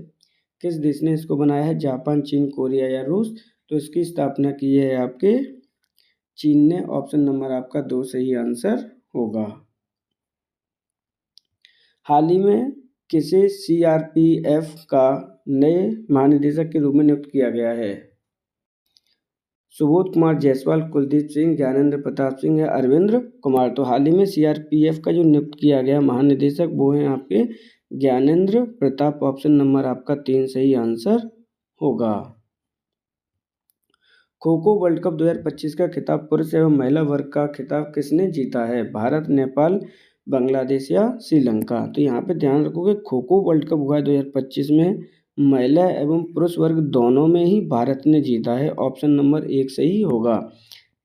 किस देश ने इसको बनाया है, जापान, चीन, कोरिया या रूस। तो इसकी स्थापना की है आपके चीन ने। ऑप्शन नंबर आपका 2 सही आंसर होगा। हाल ही में किसे सीआरपीएफ का नए महानिदेशक के रूप में नियुक्त किया गया है, सुबोध कुमार जायसवाल, कुलदीप सिंह, ज्ञानेंद्र प्रताप सिंह या अरविंद्र कुमार। तो हाल ही में सीआरपीएफ का जो नियुक्त किया गया महानिदेशक वो हैं आपके ज्ञानेंद्र प्रताप। ऑप्शन नंबर आपका 3 सही आंसर होगा। खो खो वर्ल्ड कप 2025 का खिताब पुरुष एवं महिला वर्ग का खिताब किसने जीता है, भारत, नेपाल, बांग्लादेश या श्रीलंका। तो यहाँ पे ध्यान रखोगे खो खो वर्ल्ड कप हुआ है 2025 में, महिला एवं पुरुष वर्ग दोनों में ही भारत ने जीता है। ऑप्शन नंबर 1 सही होगा।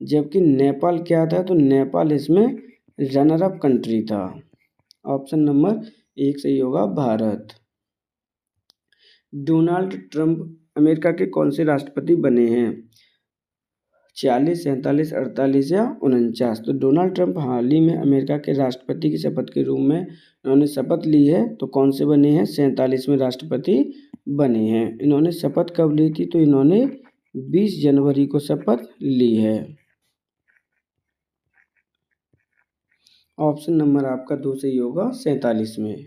जबकि नेपाल क्या था, तो नेपाल इसमें रनर अप कंट्री था। ऑप्शन नंबर 1 सही होगा भारत। डोनाल्ड ट्रंप अमेरिका के कौन से राष्ट्रपति बने हैं, 46, 47, 48 या 49। तो डोनाल्ड ट्रंप हाल ही में अमेरिका के राष्ट्रपति की शपथ के रूप में इन्होंने शपथ ली है। तो कौन से बने हैं, 47वें राष्ट्रपति बने हैं। इन्होंने शपथ कब ली थी, तो इन्होंने 20 जनवरी को शपथ ली है। ऑप्शन नंबर आपका 2 सही होगा 47 में।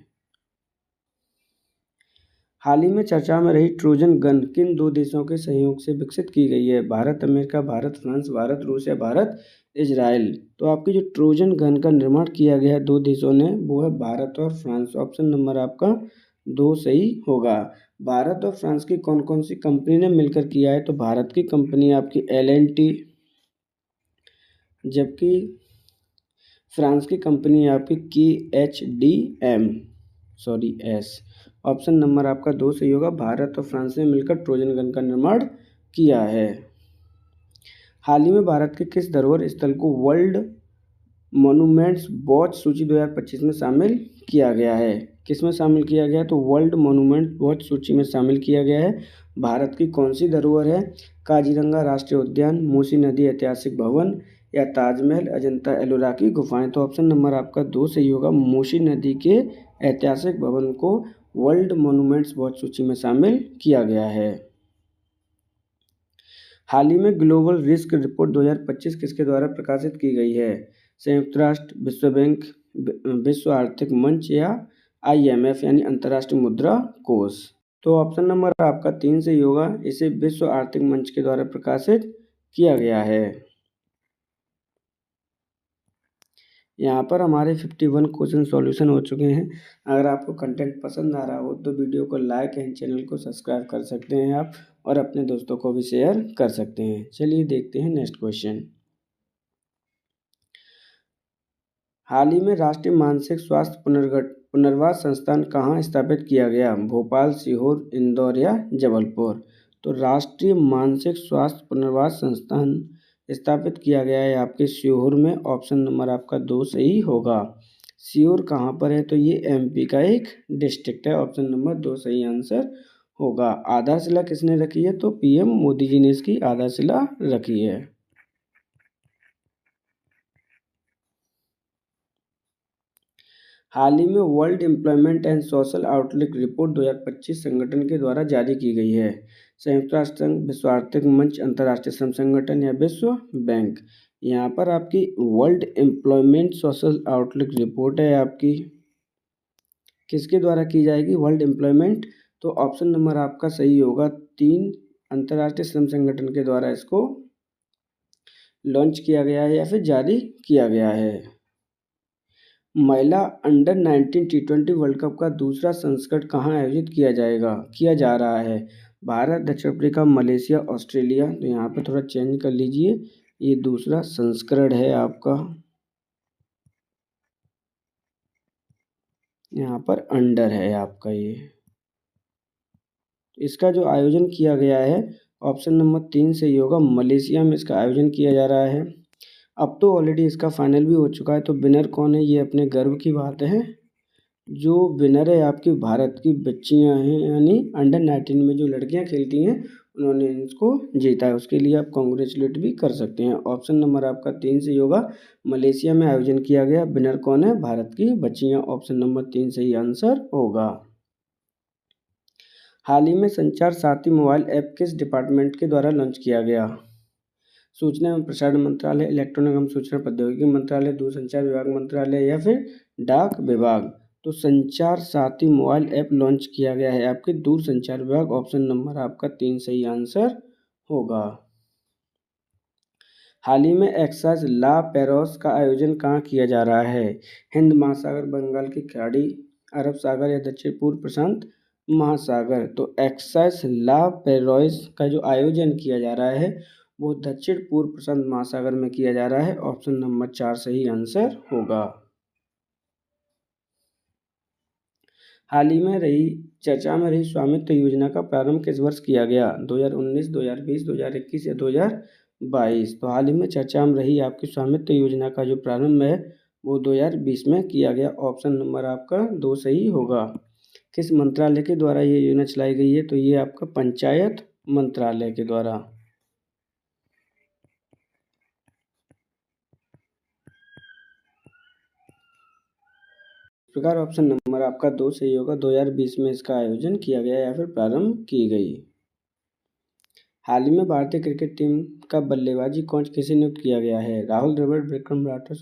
हाल ही में चर्चा में रही ट्रोजन गन किन 2 देशों के सहयोग से विकसित की गई है, भारत अमेरिका, भारत फ्रांस, भारत रूस या भारत इजराइल। तो आपकी जो ट्रोजन गन का निर्माण किया गया है 2 देशों ने, वो है भारत और फ्रांस। ऑप्शन नंबर आपका 2 सही होगा। भारत और फ्रांस की कौन कौन सी कंपनी ने मिलकर किया है, तो भारत की कंपनी आपकी L&T, जबकि फ्रांस की कंपनी है आपकी KHDM ऑप्शन नंबर आपका 2 सही होगा। भारत और फ्रांस ने मिलकर ट्रोजन गन का निर्माण किया है। हाल ही में भारत के किस धरोहर स्थल को वर्ल्ड मॉन्यूमेंट्स वॉच सूची 2025 में शामिल किया गया है, किस में शामिल किया गया है, तो वर्ल्ड मॉन्यूमेंट वॉच सूची में शामिल किया गया है। भारत की कौन सी धरोहर है, काजीरंगा राष्ट्रीय उद्यान, मूसी नदी ऐतिहासिक भवन या ताजमहल, अजंता एलोरा की गुफाएं। तो ऑप्शन नंबर आपका 2 सही होगा। मूसी नदी के ऐतिहासिक भवन को वर्ल्ड मॉन्यूमेंट्स वॉच सूची में शामिल किया गया है। हाल ही में ग्लोबल रिस्क रिपोर्ट 2025 किसके द्वारा प्रकाशित की गई है? संयुक्त राष्ट्र, विश्व बैंक, विश्व आर्थिक मंच या IMF यानी अंतर्राष्ट्रीय मुद्रा कोष। तो ऑप्शन नंबर आपका 3 सही होगा। इसे विश्व आर्थिक मंच के द्वारा प्रकाशित किया गया है। यहाँ पर हमारे 51 क्वेश्चन सॉल्यूशन हो चुके हैं। अगर आपको कंटेंट पसंद आ रहा हो तो वीडियो को लाइक एंड चैनल को सब्सक्राइब कर सकते हैं आप, और अपने दोस्तों को भी शेयर कर सकते हैं। चलिए देखते हैं नेक्स्ट क्वेश्चन। हाल ही में राष्ट्रीय मानसिक स्वास्थ्य पुनर्वास संस्थान कहाँ स्थापित किया गया? भोपाल, सीहोर, इंदौर या जबलपुर? तो राष्ट्रीय मानसिक स्वास्थ्य पुनर्वास संस्थान स्थापित किया गया है आपके सीहोर में। ऑप्शन नंबर आपका 2 सही होगा। सीहोर कहाँ पर है? तो ये MP का एक डिस्ट्रिक्ट है। ऑप्शन नंबर 2 सही आंसर होगा। आधारशिला किसने रखी है? तो PM मोदी जी ने इसकी आधारशिला रखी है। हाल ही में world employment and social outlook report 2025 संगठन के द्वारा जारी की गई है। संयुक्त राष्ट्र संघ, विश्व आर्थिक मंच, अंतर्राष्ट्रीय श्रम संगठन या विश्व बैंक? यहाँ पर आपकी world employment social outlook report है आपकी, किसके द्वारा की जाएगी? World employment. तो ऑप्शन नंबर आपका सही होगा 3, अंतर्राष्ट्रीय श्रम संगठन के द्वारा इसको लॉन्च किया गया है या फिर जारी किया गया है। महिला अंडर 19 T20 वर्ल्ड कप का दूसरा संस्करण कहाँ आयोजित किया जा रहा है? भारत, दक्षिण अफ्रीका, मलेशिया, ऑस्ट्रेलिया? तो यहाँ पे थोड़ा चेंज कर लीजिए, ये दूसरा संस्करण है आपका, यहाँ पर अंडर है आपका ये। इसका जो आयोजन किया गया है, ऑप्शन नंबर 3 सही होगा। मलेशिया में इसका आयोजन किया जा रहा है। अब तो ऑलरेडी इसका फाइनल भी हो चुका है। तो विनर कौन है, ये अपने गर्व की बात है। जो विनर है आपकी भारत की बच्चियां हैं, यानी अंडर 19 में जो लड़कियां खेलती हैं उन्होंने इसको जीता है। उसके लिए आप कॉन्ग्रेचुलेट भी कर सकते हैं। ऑप्शन नंबर आपका 3 सही होगा। मलेशिया में आयोजन किया गया, विनर कौन है? भारत की बच्चियां। ऑप्शन नंबर 3 सही आंसर होगा। हाल ही में संचार साथी मोबाइल ऐप किस डिपार्टमेंट के द्वारा लॉन्च किया गया? सूचना एवं प्रसारण मंत्रालय, इलेक्ट्रॉनिक एवं सूचना प्रौद्योगिकी मंत्रालय, दूरसंचार विभाग मंत्रालय या फिर डाक विभाग? तो संचार साथी मोबाइल ऐप लॉन्च किया गया है आपके दूरसंचार विभाग। ऑप्शन नंबर आपका 3 सही आंसर होगा। हाल ही में एक्साइज ला पेरोस का आयोजन कहाँ किया जा रहा है? हिंद महासागर, बंगाल की खाड़ी, अरब सागर या दक्षिण पूर्व प्रशांत महासागर? तो एक्साइज ला पेरोस का जो आयोजन किया जा रहा है वो दक्षिण पूर्व प्रशांत महासागर में किया जा रहा है। ऑप्शन नंबर 4 सही आंसर होगा। हाल ही में चर्चा में रही स्वामित्व योजना का प्रारंभ किस वर्ष किया गया? 2019, 2020, 2021 या 2022? तो हाल ही में चर्चा में रही आपकी स्वामित्व योजना का जो प्रारंभ है वो 2020 में किया गया। ऑप्शन नंबर आपका 2 सही होगा। किस मंत्रालय के द्वारा ये योजना चलाई गई है? तो ये आपका पंचायत मंत्रालय के द्वारा। इस प्रकार ऑप्शन नंबर आपका 2 सही होगा। 2020 में इसका आयोजन किया गया या फिर प्रारंभ की गई। हाल ही में भारतीय क्रिकेट टीम का बल्लेबाजी कोच किसे नियुक्त किया गया है? राहुल द्रविड़, विक्रम राठौर,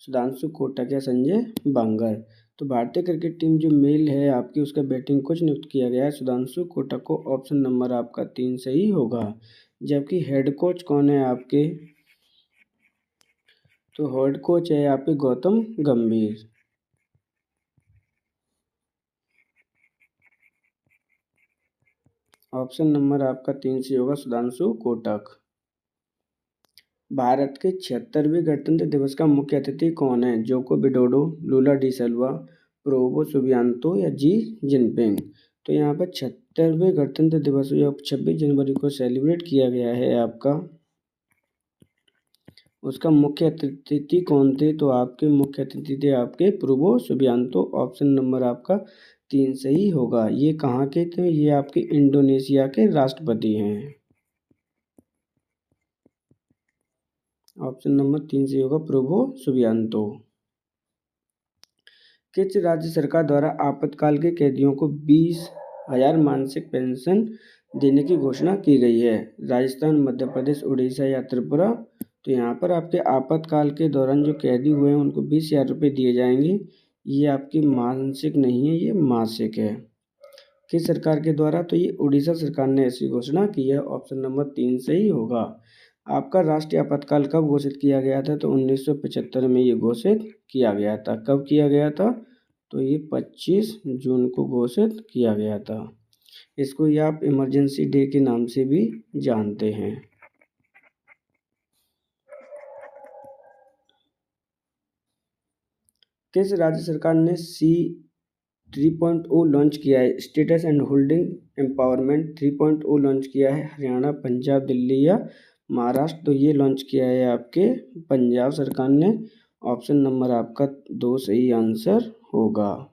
सुधांशु कोटक या संजय बांगर? तो भारतीय क्रिकेट टीम जो मेल है आपकी उसका बैटिंग कोच नियुक्त किया गया है सुधांशु कोटक को। ऑप्शन नंबर आपका 3 सही होगा। जबकि हेड कोच कौन है आपके? तो हेड कोच है आपके गौतम गंभीर। ऑप्शन नंबर आपका 3 से होगा, सुधांशु कोटक। भारत के 76वें गणतंत्र दिवस का मुख्य अतिथि कौन है? जोको विडोडो, लूला डी सिल्वा, प्रोवो सुबियांतो या जी जिनपिंग? तो यहाँ पर 76वें गणतंत्र दिवस जो 26 जनवरी को सेलिब्रेट किया गया है आपका, उसका मुख्य अतिथि कौन थे? तो आपके मुख्य अतिथि थे आपके प्रोवो सुबियांतो। ऑप्शन नंबर आपका 3 सही होगा। ये कहाँ के थे? ये आपके इंडोनेशिया के राष्ट्रपति हैं। ऑप्शन नंबर 3 सही होगा, प्रोवो सुबियांतो। किस राज्य सरकार द्वारा आपातकाल के कैदियों को 20,000 मासिक पेंशन देने की घोषणा की गई है। राजस्थान, मध्य प्रदेश, उड़ीसा या त्रिपुरा। तो यहाँ पर आपके आपातकाल के दौरान जो कैदी हुए हैं उनको 20,000 रुपये दिए जाएंगे। ये आपकी मासिक नहीं है, ये मासिक है। किस सरकार के द्वारा? तो ये उड़ीसा सरकार ने ऐसी घोषणा की है। ऑप्शन नंबर 3 सही होगा। आपका राष्ट्रीय आपातकाल कब घोषित किया गया था? तो 1975 में ये घोषित किया गया था। कब किया गया था? तो ये 25 जून को घोषित किया गया था। इसको ये आप इमरजेंसी डे के नाम से भी जानते हैं। किस राज्य सरकार ने C3.0 लॉन्च किया है? Status and holding empowerment 3.0 launch किया है। हरियाणा, पंजाब, दिल्ली या महाराष्ट्र। तो ये लॉन्च किया है आपके पंजाब सरकार ने। ऑप्शन नंबर आपका 2 सही आंसर होगा।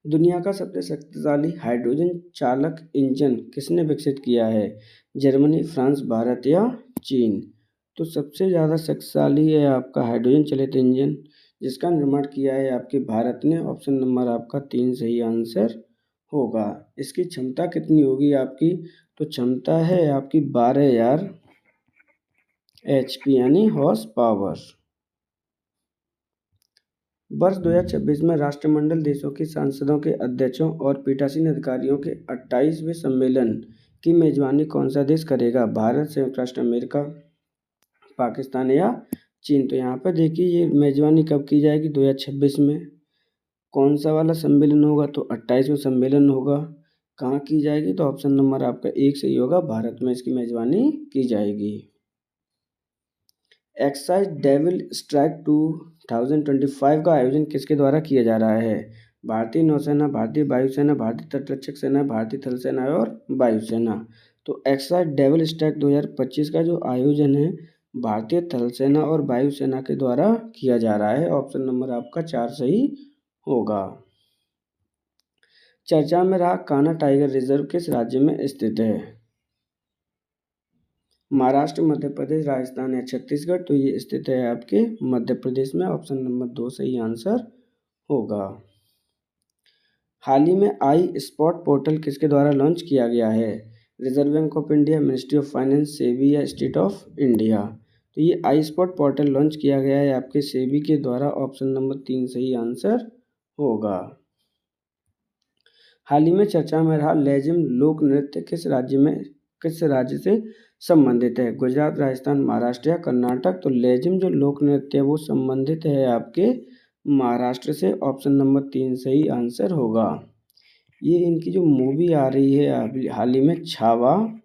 दुनिया का सबसे शक्तिशाली हाइड्रोजन चालक इंजन किसने विकसित किया है? जर्मनी, फ्रांस, भारत या चीन। तो सबसे ज़्यादा शक्तिशाली है आपका हाइड्रोजन चलित इंजन, जिसका निर्माण किया है आपके भारत ने। ऑप्शन नंबर आपका 3 सही आंसर होगा। इसकी क्षमता कितनी होगी आपकी? तो क्षमता है आपकी 12,000 HP यानी हॉर्स पावर। वर्ष 2026 में राष्ट्रमंडल देशों के सांसदों के अध्यक्षों और पीठासीन अधिकारियों के 28वें सम्मेलन की मेजबानी कौन सा देश करेगा? भारत, संयुक्त राष्ट्र अमेरिका, पाकिस्तान या चीन। तो यहाँ पर देखिए ये मेजबानी कब की जाएगी? 2026 में। कौन सा वाला सम्मेलन होगा? तो 28वां सम्मेलन होगा। कहाँ की जाएगी? तो ऑप्शन नंबर आपका 1 सही होगा। भारत में इसकी मेजबानी की जाएगी। एक्साइज डेविल स्ट्राइक 2025 का आयोजन किसके द्वारा किया जा रहा है? भारतीय नौसेना, भारतीय वायुसेना, भारतीय तटरक्षक सेना, भारतीय थल सेना और वायुसेना। तो एक्साइज डेविल स्ट्राइक 2025 का जो आयोजन है भारतीय थल सेना और वायुसेना के द्वारा किया जा रहा है। ऑप्शन नंबर आपका 4 सही होगा। चर्चा में रहा कान्हा टाइगर रिजर्व किस राज्य में स्थित है? महाराष्ट्र, मध्य प्रदेश, राजस्थान या छत्तीसगढ़। तो ये स्थित है आपके मध्य प्रदेश में। ऑप्शन नंबर 2 सही आंसर होगा। हाल ही में आई स्पॉट पोर्टल किसके द्वारा लॉन्च किया गया है? Reserve bank of India, ministry of finance, SEBI या स्टेट ऑफ इंडिया। तो ये आई स्पॉट पोर्टल लॉन्च किया गया है आपके सेबी के द्वारा। ऑप्शन नंबर 3 सही आंसर होगा। हाल ही में चर्चा में रहा लेजिम लोक नृत्य किस राज्य से संबंधित है? गुजरात, राजस्थान, महाराष्ट्र या कर्नाटक। तो लेजिम जो लोक नृत्य है वो संबंधित है आपके महाराष्ट्र से। ऑप्शन नंबर 3 सही आंसर होगा। ये इनकी जो मूवी आ रही है अभी हाल ही में छावा,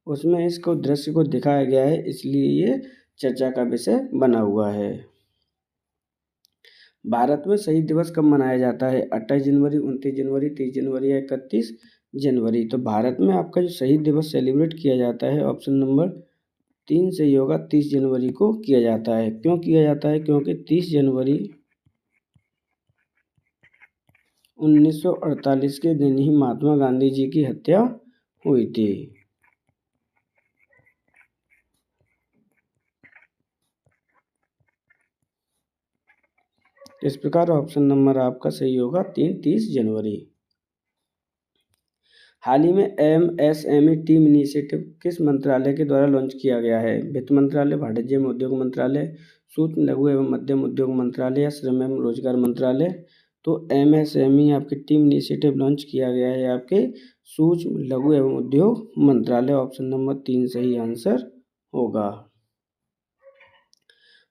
उसमें इसको दृश्य को दिखाया गया है, इसलिए ये चर्चा का विषय बना हुआ है। भारत में शहीद दिवस कब मनाया जाता है? 28 जनवरी, 29 जनवरी, 30 जनवरी या 31 जनवरी। तो भारत में आपका जो शहीद दिवस सेलिब्रेट किया जाता है ऑप्शन नंबर 3 सही होगा। 30 जनवरी को किया जाता है। क्यों किया जाता है? क्योंकि 30 जनवरी 1948 के दिन ही महात्मा गांधी जी की हत्या हुई थी। इस प्रकार ऑप्शन नंबर आपका सही होगा 30 जनवरी। हाल ही में MSME टीम इनिशिएटिव किस मंत्रालय के द्वारा लॉन्च किया गया है? वित्त मंत्रालय, वाणिज्य एवं उद्योग मंत्रालय, सूक्ष्म लघु एवं मध्यम उद्योग मंत्रालय या श्रम एवं रोजगार मंत्रालय। तो MSME आपकी टीम इनिशिएटिव लॉन्च किया गया है आपके सूक्ष्म लघु एवं उद्योग मंत्रालय। ऑप्शन नंबर 3 सही आंसर होगा।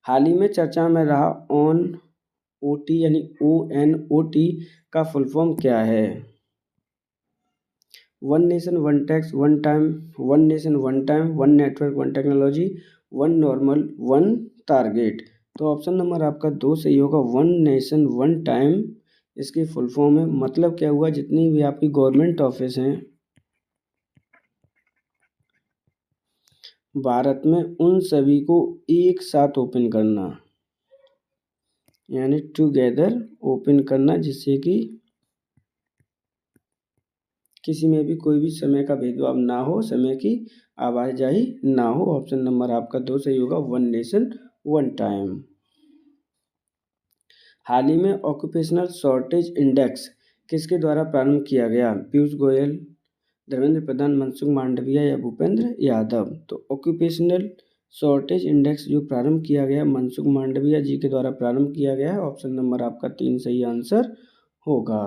हाल ही में चर्चा में रहा ONOT यानी ONOT का फुल फॉर्म क्या है? One nation one tax, one time, one nation one time, one network one technology, one normal one target. तो ऑप्शन नंबर आपका 2 सही होगा। वन नेशन वन टाइम इसकी फुल फॉर्म है। मतलब क्या हुआ? जितनी भी आपकी गवर्नमेंट ऑफिस हैं भारत में उन सभी को एक साथ ओपन करना, यानी टुगेदर ओपन करना, जिससे कि किसी में भी कोई भी समय का भेदभाव ना हो, समय की आवाजाही ना हो। ऑप्शन नंबर आपका 2 सही होगा। One nation one time. हाल ही में ऑक्यूपेशनल शॉर्टेज इंडेक्स किसके द्वारा प्रारंभ किया गया? पीयूष गोयल, धर्मेंद्र प्रधान, मनसुख मांडविया या भूपेंद्र यादव? तो ऑक्यूपेशनल शॉर्टेज इंडेक्स जो प्रारंभ किया गया मनसुख मांडविया जी के द्वारा प्रारंभ किया गया है। ऑप्शन नंबर आपका 3 सही आंसर होगा।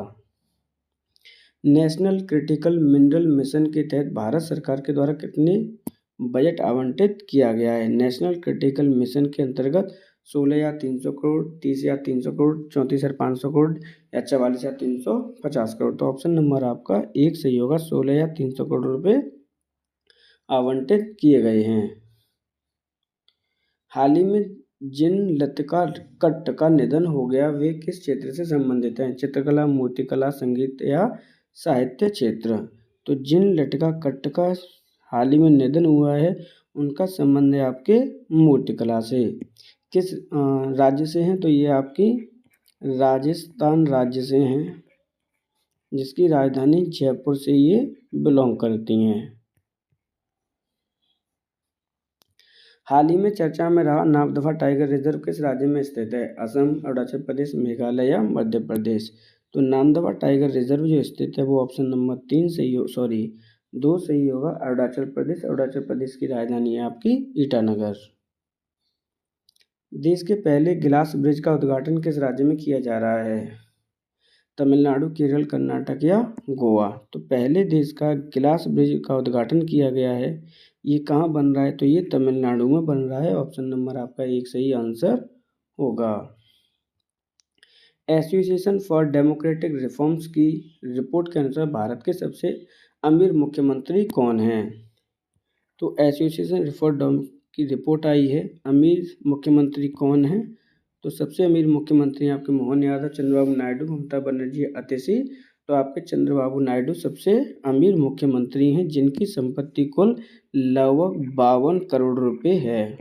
नेशनल क्रिटिकल मिनरल मिशन के तहत भारत सरकार के द्वारा कितने बजट आवंटित किया गया है? नेशनल क्रिटिकल मिशन के अंतर्गत 16,300 करोड़, 30,300 करोड़, 34,500 करोड़ या 44,350 करोड़? तो ऑप्शन नंबर आपका 1 सही होगा। 16,300 करोड़ रुपए आवंटित किए गए हैं। हाल ही में जिन लतिका कट्ट का निधन हो गया वे किस क्षेत्र से संबंधित हैं? चित्रकला, मूर्तिकला, संगीत या साहित्य क्षेत्र? तो जिन लतिका कट्ट का हाल ही में निधन हुआ है उनका संबंध है आपके मूर्तिकला से। किस राज्य से हैं? तो ये आपकी राजस्थान राज्य से हैं, जिसकी राजधानी जयपुर से ये बिलोंग करती हैं। हाल ही में चर्चा में रहा नामदफा टाइगर रिजर्व किस राज्य में स्थित है? असम, अरुणाचल प्रदेश, मेघालय या मध्य प्रदेश? तो नामदफा टाइगर रिजर्व जो स्थित है वो ऑप्शन नंबर 2 सही होगा। अरुणाचल प्रदेश। अरुणाचल प्रदेश की राजधानी है आपकी ईटानगर। देश के पहले गिलास ब्रिज का उद्घाटन किस राज्य में किया जा रहा है? तमिलनाडु, केरल, कर्नाटक या गोवा? तो पहले देश का गिलास ब्रिज का उद्घाटन किया गया है, ये कहाँ बन रहा है? तो ये तमिलनाडु में बन रहा है। ऑप्शन नंबर आपका 1 सही आंसर होगा। एसोसिएशन फॉर डेमोक्रेटिक रिफॉर्म्स की रिपोर्ट के अनुसार भारत के सबसे अमीर मुख्यमंत्री कौन हैं? तो एसोसिएशन रिफॉर्म की रिपोर्ट आई है, अमीर मुख्यमंत्री कौन है? तो सबसे अमीर मुख्यमंत्री आपके मोहन यादव, चंद्रबाबू नायडू, ममता बनर्जी, अतिशी? तो आपके चंद्रबाबू नायडू सबसे अमीर मुख्यमंत्री हैं, जिनकी संपत्ति कुल लगभग 52 करोड़ रुपए है।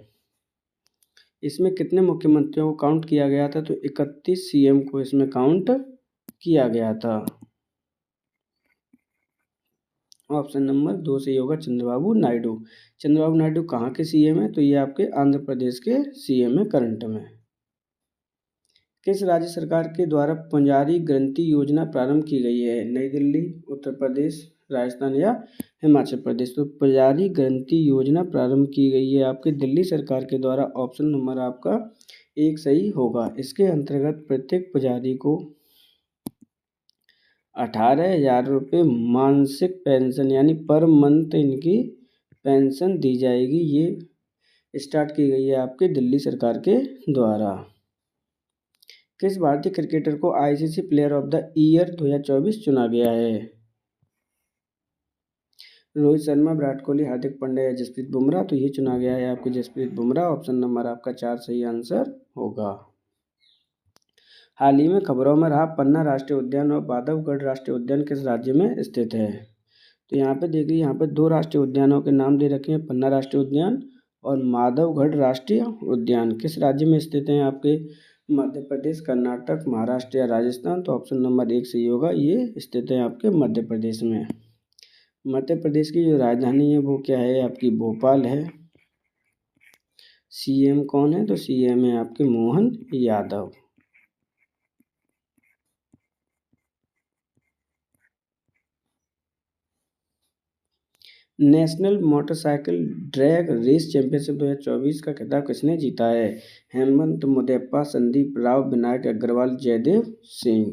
इसमें कितने मुख्यमंत्रियों को काउंट किया गया था? तो 31 सीएम को इसमें काउंट किया गया था। ऑप्शन नंबर 2 सही होगा, चंद्रबाबू नायडू। चंद्रबाबू नायडू कहाँ के सीएम है? तो ये आपके आंध्र प्रदेश के सीएम है करंट में। किस राज्य सरकार के द्वारा पुंजारी ग्रंथि योजना प्रारंभ की गई है? नई दिल्ली, उत्तर प्रदेश, राजस्थान या हिमाचल प्रदेश? तो पुंजारी ग्रंथि योजना प्रारंभ की गई है आपके दिल्ली सरकार के द्वारा। ऑप्शन नंबर आपका 1 सही होगा। इसके अंतर्गत प्रत्येक पुजारी को 18,000 रुपये मासिक पेंशन यानी पर मंथ इनकी पेंशन दी जाएगी। ये स्टार्ट की गई है आपके दिल्ली सरकार के द्वारा। किस भारतीय क्रिकेटर को ICC player of the year 2024 चुना गया है? रोहित शर्मा, विराट कोहली, हार्दिक पांड्या या जसप्रीत बुमराह? तो ये चुना गया है आपके जसप्रीत बुमराह। ऑप्शन नंबर आपका 4 सही आंसर होगा। हाल ही में खबरों में रहा पन्ना राष्ट्रीय उद्यान और बांधवगढ़ राष्ट्रीय उद्यान किस राज्य में स्थित है? तो यहाँ पे देखिए, यहाँ पे 2 राष्ट्रीय उद्यानों के नाम दे रखे हैं, पन्ना राष्ट्रीय उद्यान और माधवगढ़ राष्ट्रीय उद्यान। किस राज्य में स्थित हैं आपके? मध्य प्रदेश, कर्नाटक, महाराष्ट्र या राजस्थान? तो ऑप्शन नंबर 1 सही होगा, ये स्थित है आपके मध्य प्रदेश में। मध्य प्रदेश की जो राजधानी है वो क्या है? आपकी भोपाल है। सीएम कौन है? तो सीएम है आपके Mohan Yadav. National motorcycle drag race championship 2024 का खिताब किसने जीता है? हेमंत मुदप्पा, संदीप राव, विनायक अग्रवाल, जयदेव सिंह?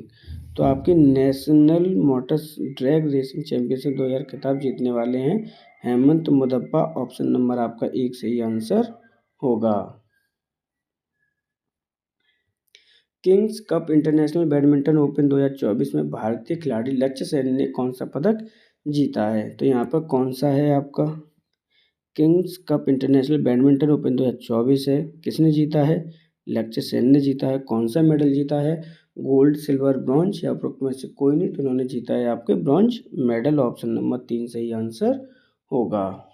तो आपकी national motor drag racing championship 2000 खिताब जीतने वाले हैं हेमंत मुदप्पा। ऑप्शन नंबर आपका 1 सही आंसर होगा। Kings cup international badminton open 2024 में भारतीय खिलाड़ी लक्ष्य सेन ने कौन सा पदक जीता है? तो यहाँ पर कौन सा है आपका? Kings cup international badminton open 2024 है, किसने जीता है? लक्ष्य सेन ने जीता है। कौन सा मेडल जीता है? गोल्ड, सिल्वर, ब्रॉन्ज या उपरोक्त में से कोई नहीं? तो उन्होंने जीता है आपके ब्रॉन्ज मेडल। ऑप्शन नंबर 3 सही आंसर होगा।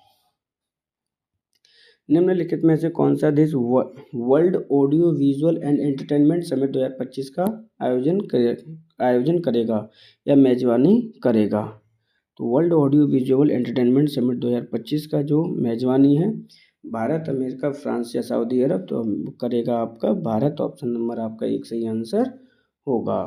निम्नलिखित में से कौन सा देश world audio visual and entertainment summit 2025 का आयोजन करेगा या मेजबानी करेगा? तो world audio visual entertainment summit 2025 का जो मेजबानी है भारत, अमेरिका, फ्रांस या सऊदी अरब? तो करेगा आपका भारत। ऑप्शन नंबर आपका 1 सही आंसर होगा।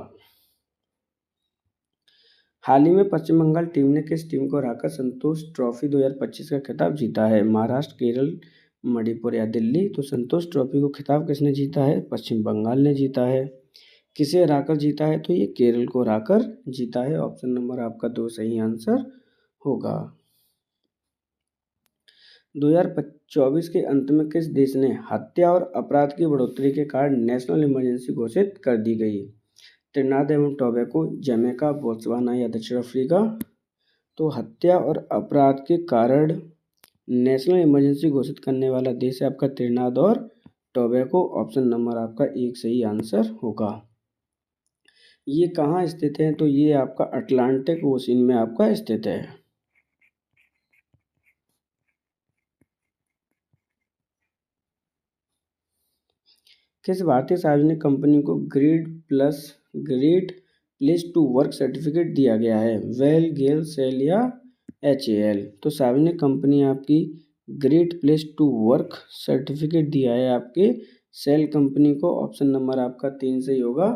हाल ही में पश्चिम बंगाल टीम ने किस टीम को हराकर संतोष ट्रॉफी 2025 का खिताब जीता है? महाराष्ट्र, केरल, मणिपुर या दिल्ली? तो संतोष ट्रॉफी को खिताब किसने जीता है? पश्चिम बंगाल ने जीता है। किसे हराकर जीता है? तो ये केरल को हराकर जीता है। ऑप्शन नंबर आपका 2 सही आंसर होगा। 2024 के अंत में किस देश ने हत्या और अपराध की बढ़ोतरी के कारण नेशनल इमरजेंसी घोषित कर दी गई? त्रिनाद एवं टोबैको, जमैका, बोत्सवाना या दक्षिण अफ्रीका? तो हत्या और अपराध के कारण नेशनल इमरजेंसी घोषित करने वाला देश है आपका त्रिनाद और टोबैको। ऑप्शन नंबर आपका 1 सही आंसर होगा। ये कहाँ स्थित है? तो ये आपका अटलांटिक ओशियन में आपका स्थित है। किस भारतीय सार्वजनिक कंपनी को great place to work certificate दिया गया है? वेल, गेल, सेल या HAL? तो सार्वजनिक कंपनी आपकी great place to work certificate दिया है आपके सेल कंपनी को। ऑप्शन नंबर आपका 3 सही होगा।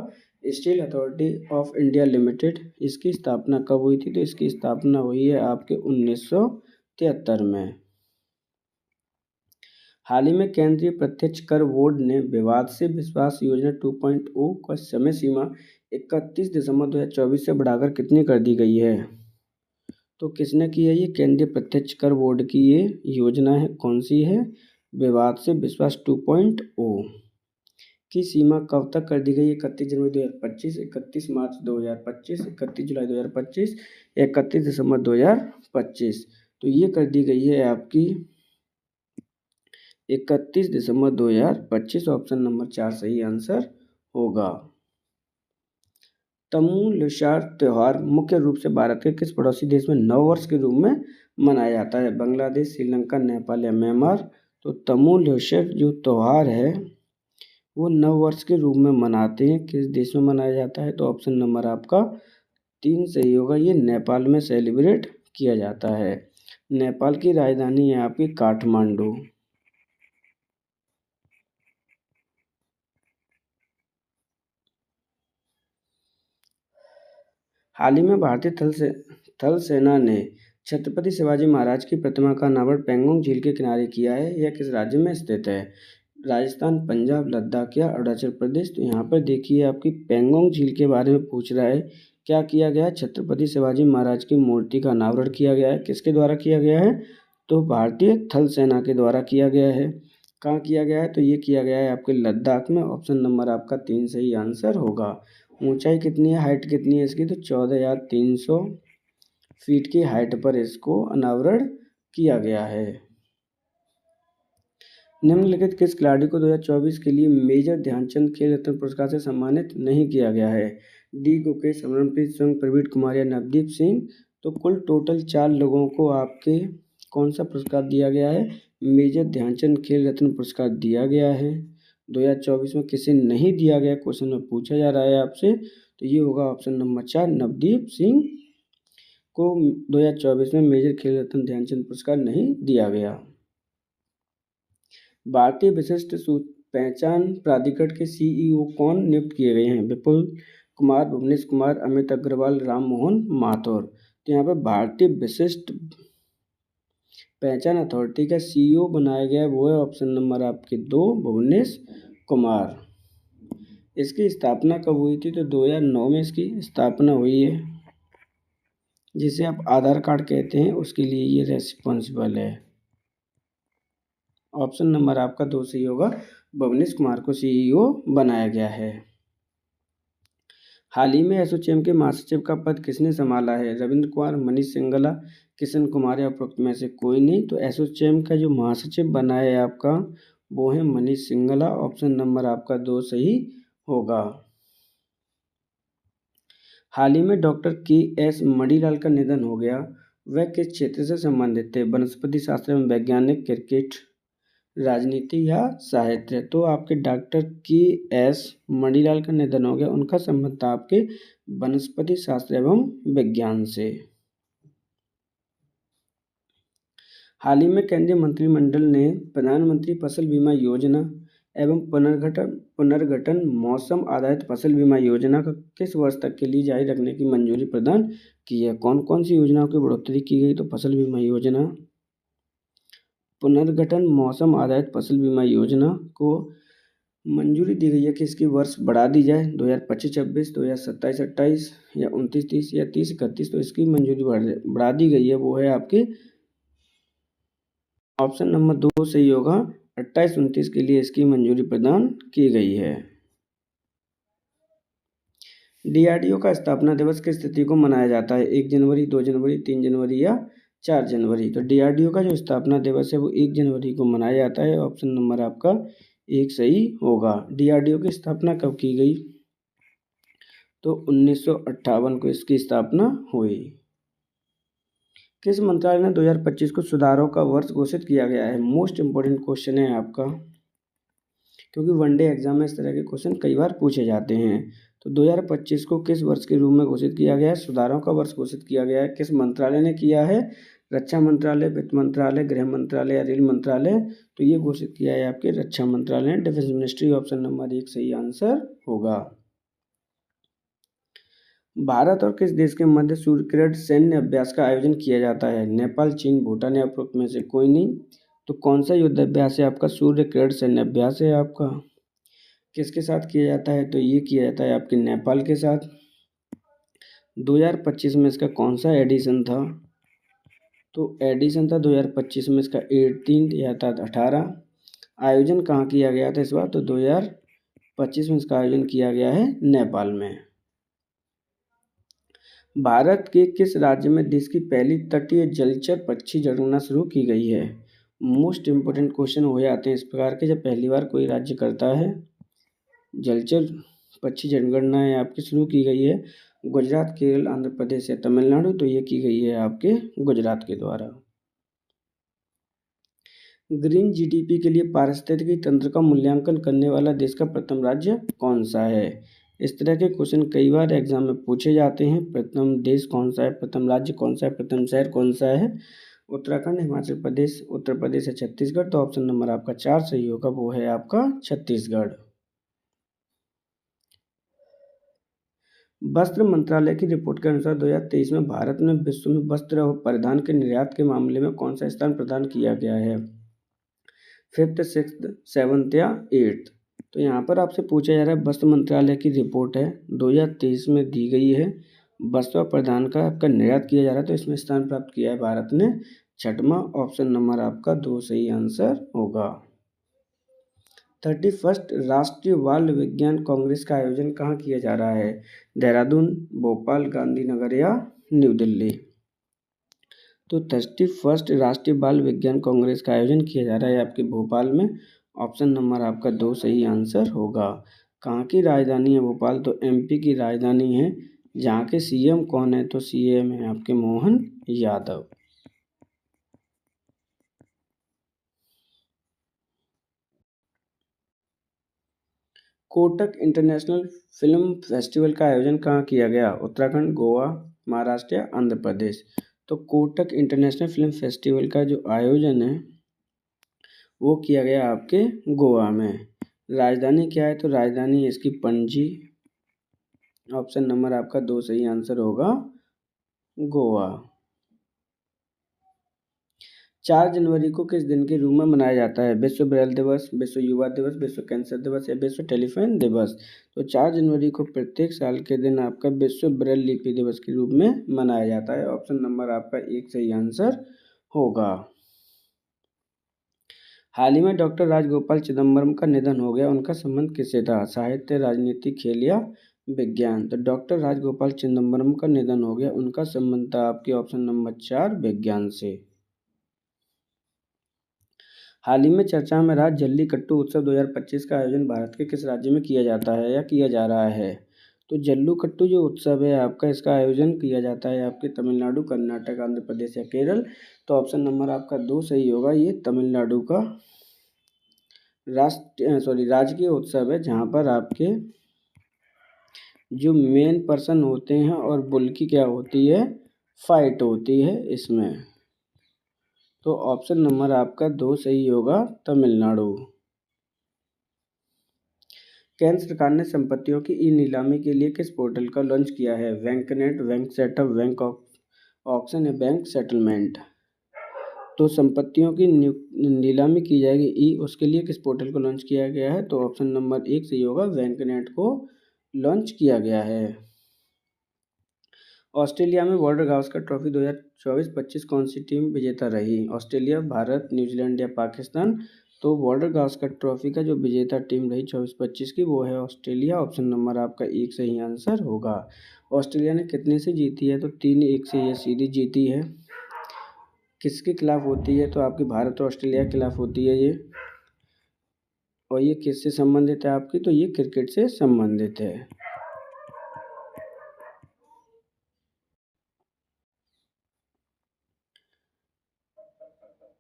Steel Authority of India Limited, इसकी स्थापना कब हुई थी? तो इसकी स्थापना हुई है आपके 1973 में। हाल ही में केंद्रीय प्रत्यक्ष कर बोर्ड ने विवाद से विश्वास योजना 2.0 का समय सीमा 31 दिसंबर 2024 से बढ़ाकर कितनी कर दी गई है? तो किसने की है? ये केंद्रीय प्रत्यक्ष कर बोर्ड की ये योजना है। कौन सी है? विवाद से विश्वास 2.0 की सीमा कब तक कर दी गई? 31 जनवरी 2025, 31 मार्च 2025, 31 जुलाई 2025, 31 दिसंबर 2025। तो ये कर दी गई है आपकी 31 दिसंबर 2025। ऑप्शन नंबर 4 सही आंसर होगा। तमु-लुसार त्योहार मुख्य रूप से भारत के किस पड़ोसी देश में नववर्ष के रूप में मनाया जाता है? बांग्लादेश, श्रीलंका, नेपाल या म्यांमार? तो तमु-लुसार जो त्योहार है वो नववर्ष के रूप में मनाते हैं। किस देश में मनाया जाता है? तो ऑप्शन नंबर आपका 3 सही होगा। ये नेपाल में सेलिब्रेट किया जाता है। नेपाल की राजधानी है आपकी काठमांडू। हाल ही में भारतीय थल सेना ने छत्रपति शिवाजी महाराज की प्रतिमा का अनावरण पैंगोंग झील के किनारे किया है। यह किस राज्य में स्थित है? राजस्थान, पंजाब, लद्दाख या अरुणाचल प्रदेश? तो यहाँ पर देखिए आपकी पैंगोंग झील के बारे में पूछ रहा है। क्या किया गया? छत्रपति शिवाजी महाराज की मूर्ति का अनावरण किया गया है। किसके द्वारा किया गया है? तो भारतीय थल सेना के द्वारा किया गया है। कहाँ किया गया है? तो ये किया गया है आपके लद्दाख में। ऑप्शन नंबर आपका 3 सही आंसर होगा। ऊंचाई कितनी है, हाइट कितनी है इसकी? तो 14,300 फीट की हाइट पर इसको अनावरण किया गया है। निम्नलिखित किस खिलाड़ी को 2024 के लिए मेजर ध्यानचंद खेल रत्न पुरस्कार से सम्मानित नहीं किया गया है? डी गुकेश, अमरप्रीत सिंह, प्रवीण कुमार या नवदीप सिंह? तो कुल टोटल 4 लोगों को आपके कौन सा पुरस्कार दिया गया है? मेजर ध्यानचंद खेल रत्न पुरस्कार दिया गया है। 2024 में किसे नहीं दिया गया, क्वेश्चन में पूछा जा रहा है आपसे। तो ये होगा ऑप्शन नंबर 4, नवदीप सिंह को 2024 में मेजर खेल रत्न ध्यानचंद पुरस्कार नहीं दिया गया। भारतीय विशिष्ट पहचान प्राधिकरण के CEO कौन नियुक्त किए गए हैं? विपुल कुमार, भुवनेश कुमार, अमित अग्रवाल, राम मोहन माथुर? तो यहाँ पर भारतीय विशिष्ट पहचान अथॉरिटी का CEO बनाया गया है, वो है ऑप्शन नंबर आपके 2, भुवनेश कुमार। इसकी स्थापना कब हुई थी? तो 2009 में इसकी स्थापना हुई है। जिसे आप आधार कार्ड कहते हैं उसके लिए ये रेस्पॉन्सिबल है। ऑप्शन नंबर आपका 2 सही होगा। भुवनेश कुमार को CEO बनाया गया है। हाल ही में एसोचैम के महासचिव का पद किसने संभाला है? रविंद्र कुमार, मनीष सिंगला, किशन कुमार या उपरोक्त में से कोई नहीं? तो एसोचैम का जो महासचिव बना है आपका वो है मनीष सिंगला। ऑप्शन नंबर आपका 2 सही होगा। हाल ही में डॉक्टर KS मणिलाल का निधन हो गया। वह किस क्षेत्र से संबंधित थे? वनस्पति शास्त्र एवं वैज्ञानिक, क्रिकेट, राजनीति या साहित्य? तो आपके डॉक्टर KS मणिलाल का निधन हो गया। उनका संबंध था आपके वनस्पति शास्त्र एवं विज्ञान से। हाल ही में केंद्रीय मंत्रिमंडल ने प्रधानमंत्री फसल बीमा योजना एवं पुनर्गठन मौसम आधारित फसल बीमा योजना का किस वर्ष तक के लिए जारी रखने की मंजूरी प्रदान की है। कौन कौन सी योजनाओं की बढ़ोतरी की गई? तो फसल बीमा योजना, पुनर्गठन मौसम आधारित फसल बीमा योजना को मंजूरी दी गई है कि इसकी वर्ष बढ़ा दी जाए 2025-26, 2027-28 या 29-30 या 30-31। तो इसकी मंजूरी बढ़ा दी गई है, वो है आपकी ऑप्शन नंबर 2 सही होगा। 28-29 के लिए इसकी मंजूरी प्रदान की गई है। DRDO का स्थापना दिवस किस तिथि को मनाया जाता है? 1 जनवरी, 2 जनवरी, 3 जनवरी या 4 जनवरी। तो DRDO का जो स्थापना दिवस है वो 1 जनवरी को मनाया जाता है। ऑप्शन नंबर आपका 1 सही होगा। DRDO की स्थापना कब की गई? तो 1958 को इसकी स्थापना हुई। किस मंत्रालय ने 2025 को सुधारों का वर्ष घोषित किया गया है? मोस्ट इंपोर्टेंट क्वेश्चन है आपका, क्योंकि वनडे एग्जाम में इस तरह के क्वेश्चन कई बार पूछे जाते हैं। तो 2025 को किस वर्ष के रूप में घोषित किया गया है? सुधारों का वर्ष घोषित किया गया है। किस मंत्रालय ने किया है? रक्षा मंत्रालय, वित्त मंत्रालय, गृह मंत्रालय या रेल मंत्रालय। तो ये घोषित किया है आपके रक्षा मंत्रालय ने, डिफेंस मिनिस्ट्री। ऑप्शन नंबर 1 सही आंसर होगा। भारत और किस देश के मध्य सूर्यकिरण सैन्य अभ्यास का आयोजन किया जाता है? नेपाल, चीन, भूटान या उपरोक्त में से कोई नहीं। तो कौन सा युद्ध अभ्यास है आपका? सूर्यकिरण सैन्य अभ्यास है आपका। किसके साथ किया जाता है? तो ये किया जाता है आपके नेपाल के साथ। 2025 में इसका कौन सा एडिशन था? तो एडिशन था 2025 में इसका 18 या था 18। आयोजन कहाँ किया गया था इस बार? तो 2025 में इसका आयोजन किया गया है नेपाल में। भारत के किस राज्य में देश की पहली तटीय जलचर पक्षी जनगणना शुरू की गई है? मोस्ट इम्पोर्टेंट क्वेश्चन हो जाते हैं इस प्रकार के जब पहली बार कोई राज्य करता है। जलचर पक्षी जनगणना है आपकी शुरू की गई है गुजरात, केरल, आंध्र प्रदेश या तमिलनाडु। तो ये की गई है आपके गुजरात के द्वारा। ग्रीन जीडीपी के लिए पारिस्थितिकी तंत्र का मूल्यांकन करने वाला देश का प्रथम राज्य कौन सा है? इस तरह के क्वेश्चन कई बार एग्जाम में पूछे जाते हैं। प्रथम देश कौन सा है? प्रथम राज्य कौन सा है? प्रथम शहर कौन सा है? उत्तराखंड, हिमाचल प्रदेश, उत्तर प्रदेश या छत्तीसगढ़। तो ऑप्शन नंबर आपका 4 सही होगा, वो है आपका छत्तीसगढ़। वस्त्र मंत्रालय की रिपोर्ट के अनुसार 2023 में भारत में विश्व में वस्त्र और परिधान के निर्यात के मामले में कौन सा स्थान प्रदान किया गया है? 5th, 6th, 7th या 8th। तो यहाँ पर आपसे पूछा जा रहा है, वस्त्र मंत्रालय की रिपोर्ट है 2023 में दी गई है, वस्त्र और परिधान का आपका निर्यात किया जा रहा है। तो इसमें स्थान प्राप्त किया है भारत ने 6वां। ऑप्शन नंबर आपका 2 सही आंसर होगा। 31st राष्ट्रीय बाल विज्ञान कांग्रेस का आयोजन कहाँ किया जा रहा है? देहरादून, भोपाल, गांधीनगर या न्यू दिल्ली। तो 31st राष्ट्रीय बाल विज्ञान कांग्रेस का आयोजन किया जा रहा है आपके भोपाल में। ऑप्शन नंबर आपका 2 सही आंसर होगा। कहाँ की राजधानी है भोपाल? तो MP की राजधानी है। जहाँ के CM कौन है? तो CM है आपके Mohan Yadav. Kotak international film festival का आयोजन कहाँ किया गया? उत्तराखंड, गोवा, महाराष्ट्र या आंध्र प्रदेश। तो कोटक इंटरनेशनल फिल्म फेस्टिवल का जो आयोजन है वो किया गया आपके गोवा में। राजधानी क्या है? तो राजधानी है इसकी पणजी। ऑप्शन नंबर आपका 2 सही आंसर होगा, गोवा। 4 जनवरी को किस दिन के रूप में मनाया जाता है? विश्व ब्रेल दिवस, विश्व युवा दिवस, विश्व कैंसर दिवस या विश्व टेलीफोन दिवस। तो 4 जनवरी को प्रत्येक साल के दिन आपका विश्व ब्रेल लिपि दिवस के रूप में मनाया जाता है। ऑप्शन नंबर आपका 1 सही आंसर होगा। हाल ही में डॉक्टर राजगोपाल चिदम्बरम का निधन हो गया, उनका संबंध किससे था? साहित्य, राजनीति, खेल या विज्ञान। तो डॉक्टर राजगोपाल चिदम्बरम का निधन हो गया, उनका संबंध था आपके ऑप्शन नंबर 4 विज्ञान से। हाल ही में चर्चा में रहा जल्लीकट्टू उत्सव 2025 का आयोजन भारत के किस राज्य में किया जाता है या किया जा रहा है? तो जल्लीकट्टू जो उत्सव है आपका, इसका आयोजन किया जाता है आपके तमिलनाडु, कर्नाटक, आंध्र प्रदेश या केरल। तो ऑप्शन नंबर आपका 2 सही होगा, ये तमिलनाडु का राजकीय उत्सव है, जहाँ पर आपके जो मेन पर्सन होते हैं और बुल की क्या होती है? फाइट होती है इसमें। तो ऑप्शन नंबर आपका 2 सही होगा, तमिलनाडु। केंद्र सरकार ने संपत्तियों की ई नीलामी के लिए किस पोर्टल का लॉन्च किया है? बैंकनेट, बैंक सेटअप, बैंक ऑक्शन या बैंक सेटलमेंट। तो संपत्तियों की नीलामी की जाएगी उसके लिए किस पोर्टल को लॉन्च किया गया है? तो ऑप्शन नंबर 1 सही होगा, बैंकनेट को लॉन्च किया गया है। ऑस्ट्रेलिया में बॉर्डर गावस्कर ट्रॉफी 2024-25 कौन सी टीम विजेता रही? ऑस्ट्रेलिया, भारत, न्यूजीलैंड या पाकिस्तान। तो बॉर्डर गावस्कर ट्रॉफी का जो विजेता टीम रही 24-25 की वो है ऑस्ट्रेलिया। ऑप्शन नंबर आपका 1 सही आंसर होगा। ऑस्ट्रेलिया ने कितने से जीती है? तो 3-1 से ये सीरीज जीती है। किसके खिलाफ होती है? तो आपकी भारत और ऑस्ट्रेलिया के खिलाफ होती है ये। और ये किससे संबंधित है आपकी? तो ये क्रिकेट से संबंधित है।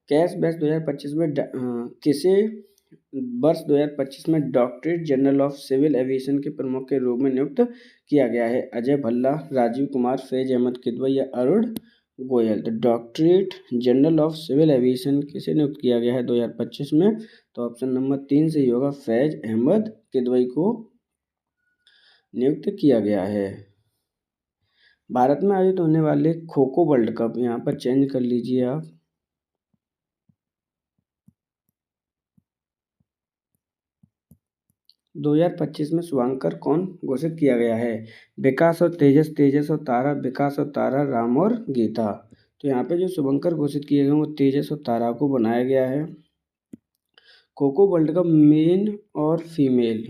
कैश बैच 2025 में किसे वर्ष 2025 में doctorate general of civil aviation के प्रमुख के रूप में नियुक्त किया गया है? अजय भल्ला, राजीव कुमार, फैज अहमद किदवई या अरुण गोयल। तो doctorate general of civil aviation किसे नियुक्त किया गया है 2025 में? तो ऑप्शन नंबर 3 से ही होगा, फैज अहमद किदवई को नियुक्त किया गया है। भारत में आयोजित होने वाले खो खो वर्ल्ड कप, यहाँ पर चेंज कर लीजिए आप। 2025 में शुभांकर कौन घोषित किया गया है? विकास और तेजस, तेजस और तारा, विकास और तारा, राम और गीता। तो यहाँ पे जो शुभंकर घोषित किए गए वो तेजस और तारा को बनाया गया है। Kho kho world cup main और फीमेल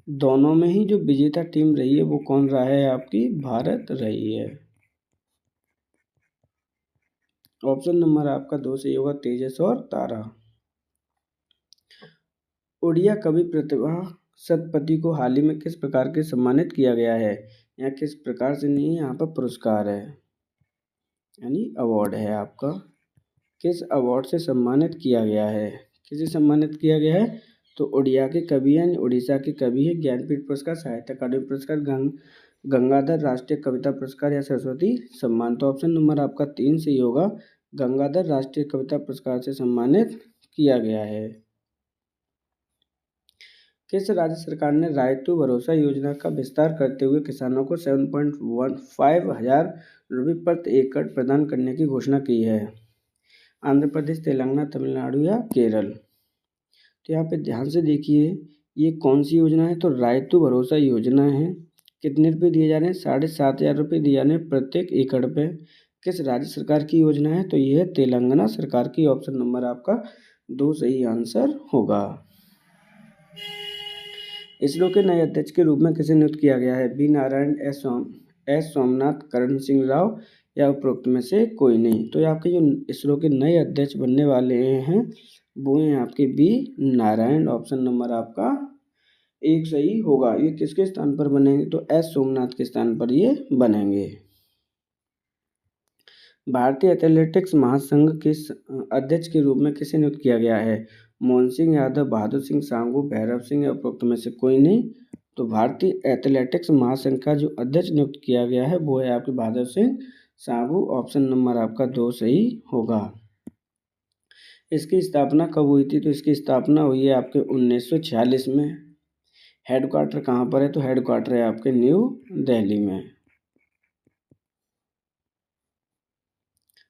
दोनों में ही जो विजेता टीम रही है वो कौन रहा है? आपकी भारत रही है। ऑप्शन नंबर आपका 2 सही होगा, तेजस और तारा। उड़िया कवि प्रतिभा सतपथी को हाल ही में किस प्रकार के सम्मानित किया गया है? यहाँ किस प्रकार से नहीं, यहाँ पर पुरस्कार है यानी अवार्ड है आपका। किस अवार्ड से सम्मानित किया गया है? किसे सम्मानित किया गया है? तो उड़िया के कवि हैं, उड़ीसा के कवि है, ज्ञानपीठ पुरस्कार, साहित्य अकादमी पुरस्कार, गंगाधर राष्ट्रीय कविता पुरस्कार या सरस्वती सम्मान। तो ऑप्शन नंबर आपका 3 सही होगा, गंगाधर राष्ट्रीय कविता पुरस्कार से सम्मानित किया गया है। किस राज्य सरकार ने रायतु भरोसा योजना का विस्तार करते हुए किसानों को 7.15 हजार रुपये प्रति एकड़ प्रदान करने की घोषणा की है? आंध्र प्रदेश, तेलंगाना, तमिलनाडु या केरल। तो यहाँ पे ध्यान से देखिए ये कौन सी योजना है? तो रायतु भरोसा योजना है। कितने रुपये दिए जा रहे हैं? 7,500 रुपये दिए जा रहे हैं प्रत्येक एकड़ पे। किस राज्य सरकार की योजना है? तो ये है तेलंगाना सरकार की। ऑप्शन नंबर आपका 2 सही आंसर होगा। इसरो के नए अध्यक्ष के रूप में किसे नियुक्त किया गया है? बी नारायण, एस सोमनाथ, करण सिंह राव या उपरोक्त में से कोई नहीं। तो आपके जो इसरो के नए अध्यक्ष बनने वाले हैं वो हैं आपके बी नारायण। ऑप्शन नंबर आपका 1 सही होगा। ये किसके स्थान पर बनेंगे? तो एस सोमनाथ के स्थान पर ये बनेंगे। भारतीय एथलेटिक्स महासंघ के अध्यक्ष के रूप में किसे नियुक्त किया गया है? मोहन सिंह यादव, बहादुर सिंह सांगू, भैरव सिंह या उपरोक्त में से कोई नहीं। तो भारतीय एथलेटिक्स महासंघ का जो अध्यक्ष नियुक्त किया गया है वो है आपके बहादुर सिंह सांगू। ऑप्शन नंबर आपका 2 सही होगा। इसकी स्थापना कब हुई थी? तो इसकी स्थापना हुई है आपके 1946 में। हेडक्वार्टर कहाँ पर है? तो हेडक्वार्टर है आपके न्यू दिल्ली में।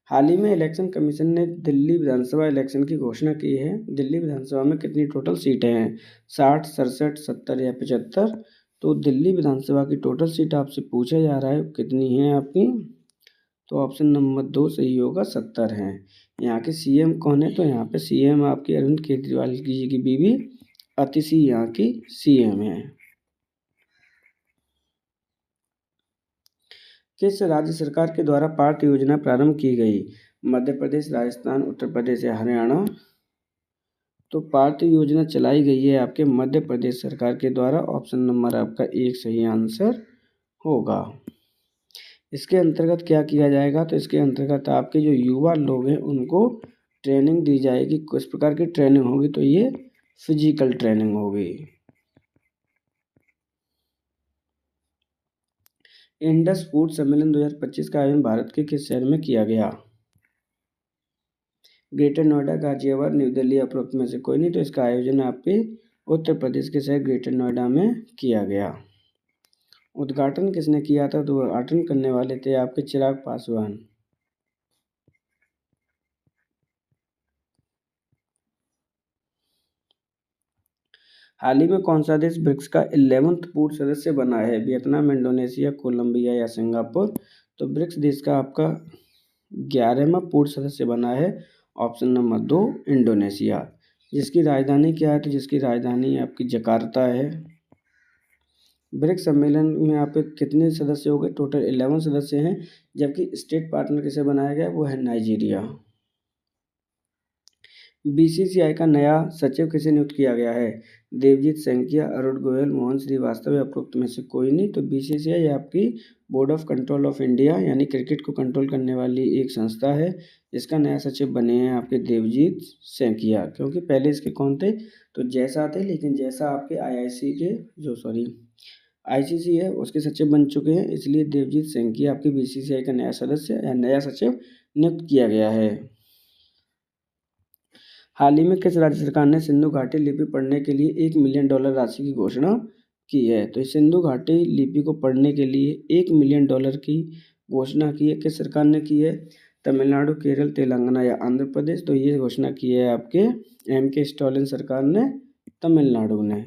हाल ही में इलेक्शन कमीशन ने दिल्ली विधानसभा इलेक्शन की घोषणा की है। दिल्ली विधानसभा में कितनी टोटल सीटें हैं? 60, 67, 70 या 75। तो दिल्ली विधानसभा की टोटल सीट आपसे पूछा जा रहा है कितनी है आपकी? तो ऑप्शन नंबर 2 सही होगा, 70 हैं। यहाँ के सीएम कौन है? तो यहाँ पे सीएम आपके अरविंद केजरीवाल जी की बीवी अतिशी यहाँ की सीएम है। किस राज्य सरकार के द्वारा पार्थ योजना प्रारंभ की गई? मध्य प्रदेश, राजस्थान, उत्तर प्रदेश या हरियाणा। तो पार्थ योजना चलाई गई है आपके मध्य प्रदेश सरकार के द्वारा। ऑप्शन नंबर आपका 1 सही आंसर होगा। इसके अंतर्गत क्या किया जाएगा? तो इसके अंतर्गत आपके जो युवा लोग हैं उनको ट्रेनिंग दी जाएगी। किस प्रकार की ट्रेनिंग होगी? तो ये फिजिकल ट्रेनिंग होगी। इंडस फूड सम्मेलन 2025 का आयोजन भारत के किस शहर में किया गया? ग्रेटर नोएडा, गाजियाबाद, न्यू दिल्ली, उपरोक्त में से कोई नहीं। तो इसका आयोजन आपके उत्तर प्रदेश के शहर ग्रेटर नोएडा में किया गया। उद्घाटन किसने किया था? तो उद्घाटन करने वाले थे आपके चिराग पासवान। हाल ही में कौन सा देश ब्रिक्स का 11वां पूर्ण सदस्य बना है? वियतनाम, इंडोनेशिया, कोलंबिया या सिंगापुर? तो ब्रिक्स देश का आपका 11वां पूर्ण सदस्य बना है। Option number 2 Indonesia. जिसकी राजधानी क्या है? तो जिसकी राजधानी आपकी जकार्ता है। ब्रिक्स सम्मेलन में आप कितने सदस्य हो गए? टोटल 11 सदस्य हैं। जबकि स्टेट पार्टनर किसे बनाया गया? वो है नाइजीरिया। बीसीसीआई का नया सचिव किसे नियुक्त किया गया है? देवजीत सेंकिया, अरुण गोयल, मोहन श्रीवास्तव या उपरोक्त में से कोई नहीं। तो बीसीसीआई आपकी board of control of India यानी क्रिकेट को कंट्रोल करने वाली एक संस्था है। इसका नया सचिव बने हैं आपके देवजीत सेंकिया। क्योंकि पहले इसके कौन थे? तो जैसा थे, लेकिन जैसा आपके आईसीसी है उसके सचिव बन चुके हैं, इसलिए देवजीत सेंकिया आपके बीसीसीआई का नया सदस्य या नया सचिव नियुक्त किया गया है। हाल ही में किस राज्य सरकार ने सिंधु घाटी लिपि पढ़ने के लिए $1 मिलियन राशि की घोषणा की है? तो सिंधु घाटी लिपि को पढ़ने के लिए $1 मिलियन की घोषणा की है। किस सरकार ने की है? तमिलनाडु, केरल, तेलंगाना या आंध्र प्रदेश? तो ये घोषणा की है आपके M.K. स्टालिन सरकार ने, तमिलनाडु ने।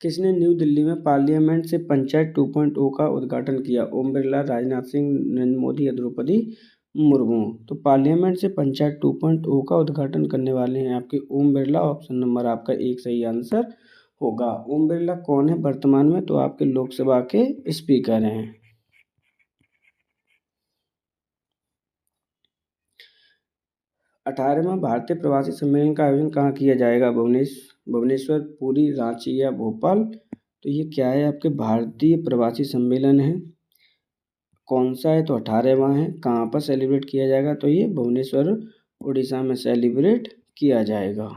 किसने न्यू दिल्ली में पार्लियामेंट से पंचायत 2.0 का उद्घाटन किया? ओम बिरला, राजनाथ सिंह, नरेंद्र मोदी या द्रौपदी मुर्मू? तो पार्लियामेंट से पंचायत 2.0 का उद्घाटन करने वाले हैं आपके ओम बिरला। ऑप्शन नंबर आपका 1 सही आंसर होगा। ओम बिरला कौन है वर्तमान में? तो आपके लोकसभा के स्पीकर हैं। 18वां भारतीय प्रवासी सम्मेलन का आयोजन कहाँ किया जाएगा? भुवनेश्वर, पुरी, रांची या भोपाल? तो ये क्या है? आपके भारतीय प्रवासी सम्मेलन है। कौन सा है? तो 18वां है। कहाँ पर सेलिब्रेट किया जाएगा? तो ये भुवनेश्वर, उड़ीसा में सेलिब्रेट किया जाएगा।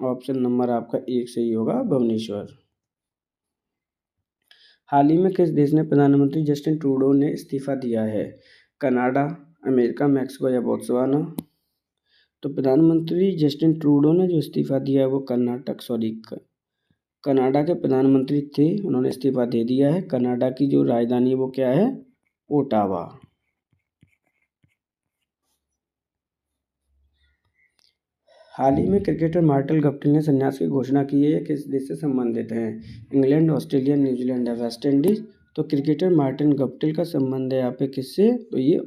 ऑप्शन नंबर आपका 1 सही होगा, भुवनेश्वर। हाल ही में किस देश ने प्रधानमंत्री जस्टिन ट्रूडो ने इस्तीफा दिया है? कनाडा, अमेरिका, मैक्सिको या बोत्सवाना? तो प्रधानमंत्री जस्टिन ट्रूडो ने जो इस्तीफा दिया है वो कनाडा के प्रधानमंत्री थे, उन्होंने इस्तीफा दे दिया है। कनाडा की जो राजधानी है वो क्या है? ओटावा। हाल ही में क्रिकेटर मार्टिन गप्टिल ने संन्यास की घोषणा की है। किस देश से संबंधित हैं? इंग्लैंड, ऑस्ट्रेलिया, न्यूजीलैंड या वेस्ट इंडीज? तो क्रिकेटर मार्टिन गप्टिल का संबंध है यहाँ पे किससे? तो ये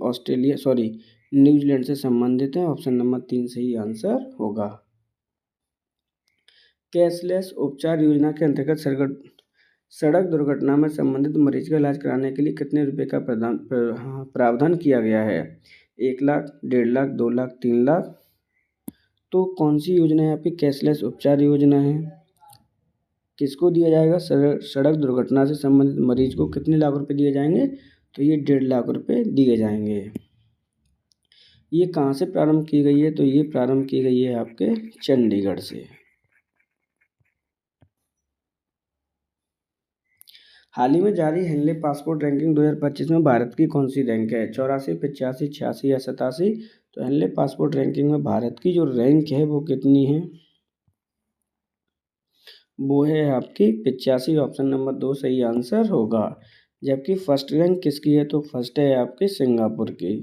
न्यूजीलैंड से संबंधित है। ऑप्शन नंबर 3 सही आंसर होगा। कैशलेस उपचार योजना के अंतर्गत सड़क दुर्घटना में संबंधित मरीज का इलाज कराने के लिए कितने रुपए का प्रावधान किया गया है? 1 लाख, 1.5 लाख, 2 लाख, 3 लाख? तो कौन सी योजना है आपकी? कैशलेस उपचार योजना है। किसको दिया जाएगा? सड़क दुर्घटना से संबंधित मरीज को कितने लाख रुपए दिए जाएंगे? तो ये 1.5 लाख रुपए दिए जाएंगे। ये कहाँ से प्रारंभ की गई है? तो ये प्रारंभ की गई है आपके चंडीगढ़ से। हाल ही में जारी हेनले पासपोर्ट रैंकिंग 2025 में भारत की कौन सी रैंक है? 84, 85, 86 या 87? तो हेनले पासपोर्ट रैंकिंग में भारत की जो रैंक है वो कितनी है? वो है आपकी 85। ऑप्शन नंबर 2 सही आंसर होगा। जबकि फर्स्ट रैंक किसकी है? तो फर्स्ट है आपके सिंगापुर की।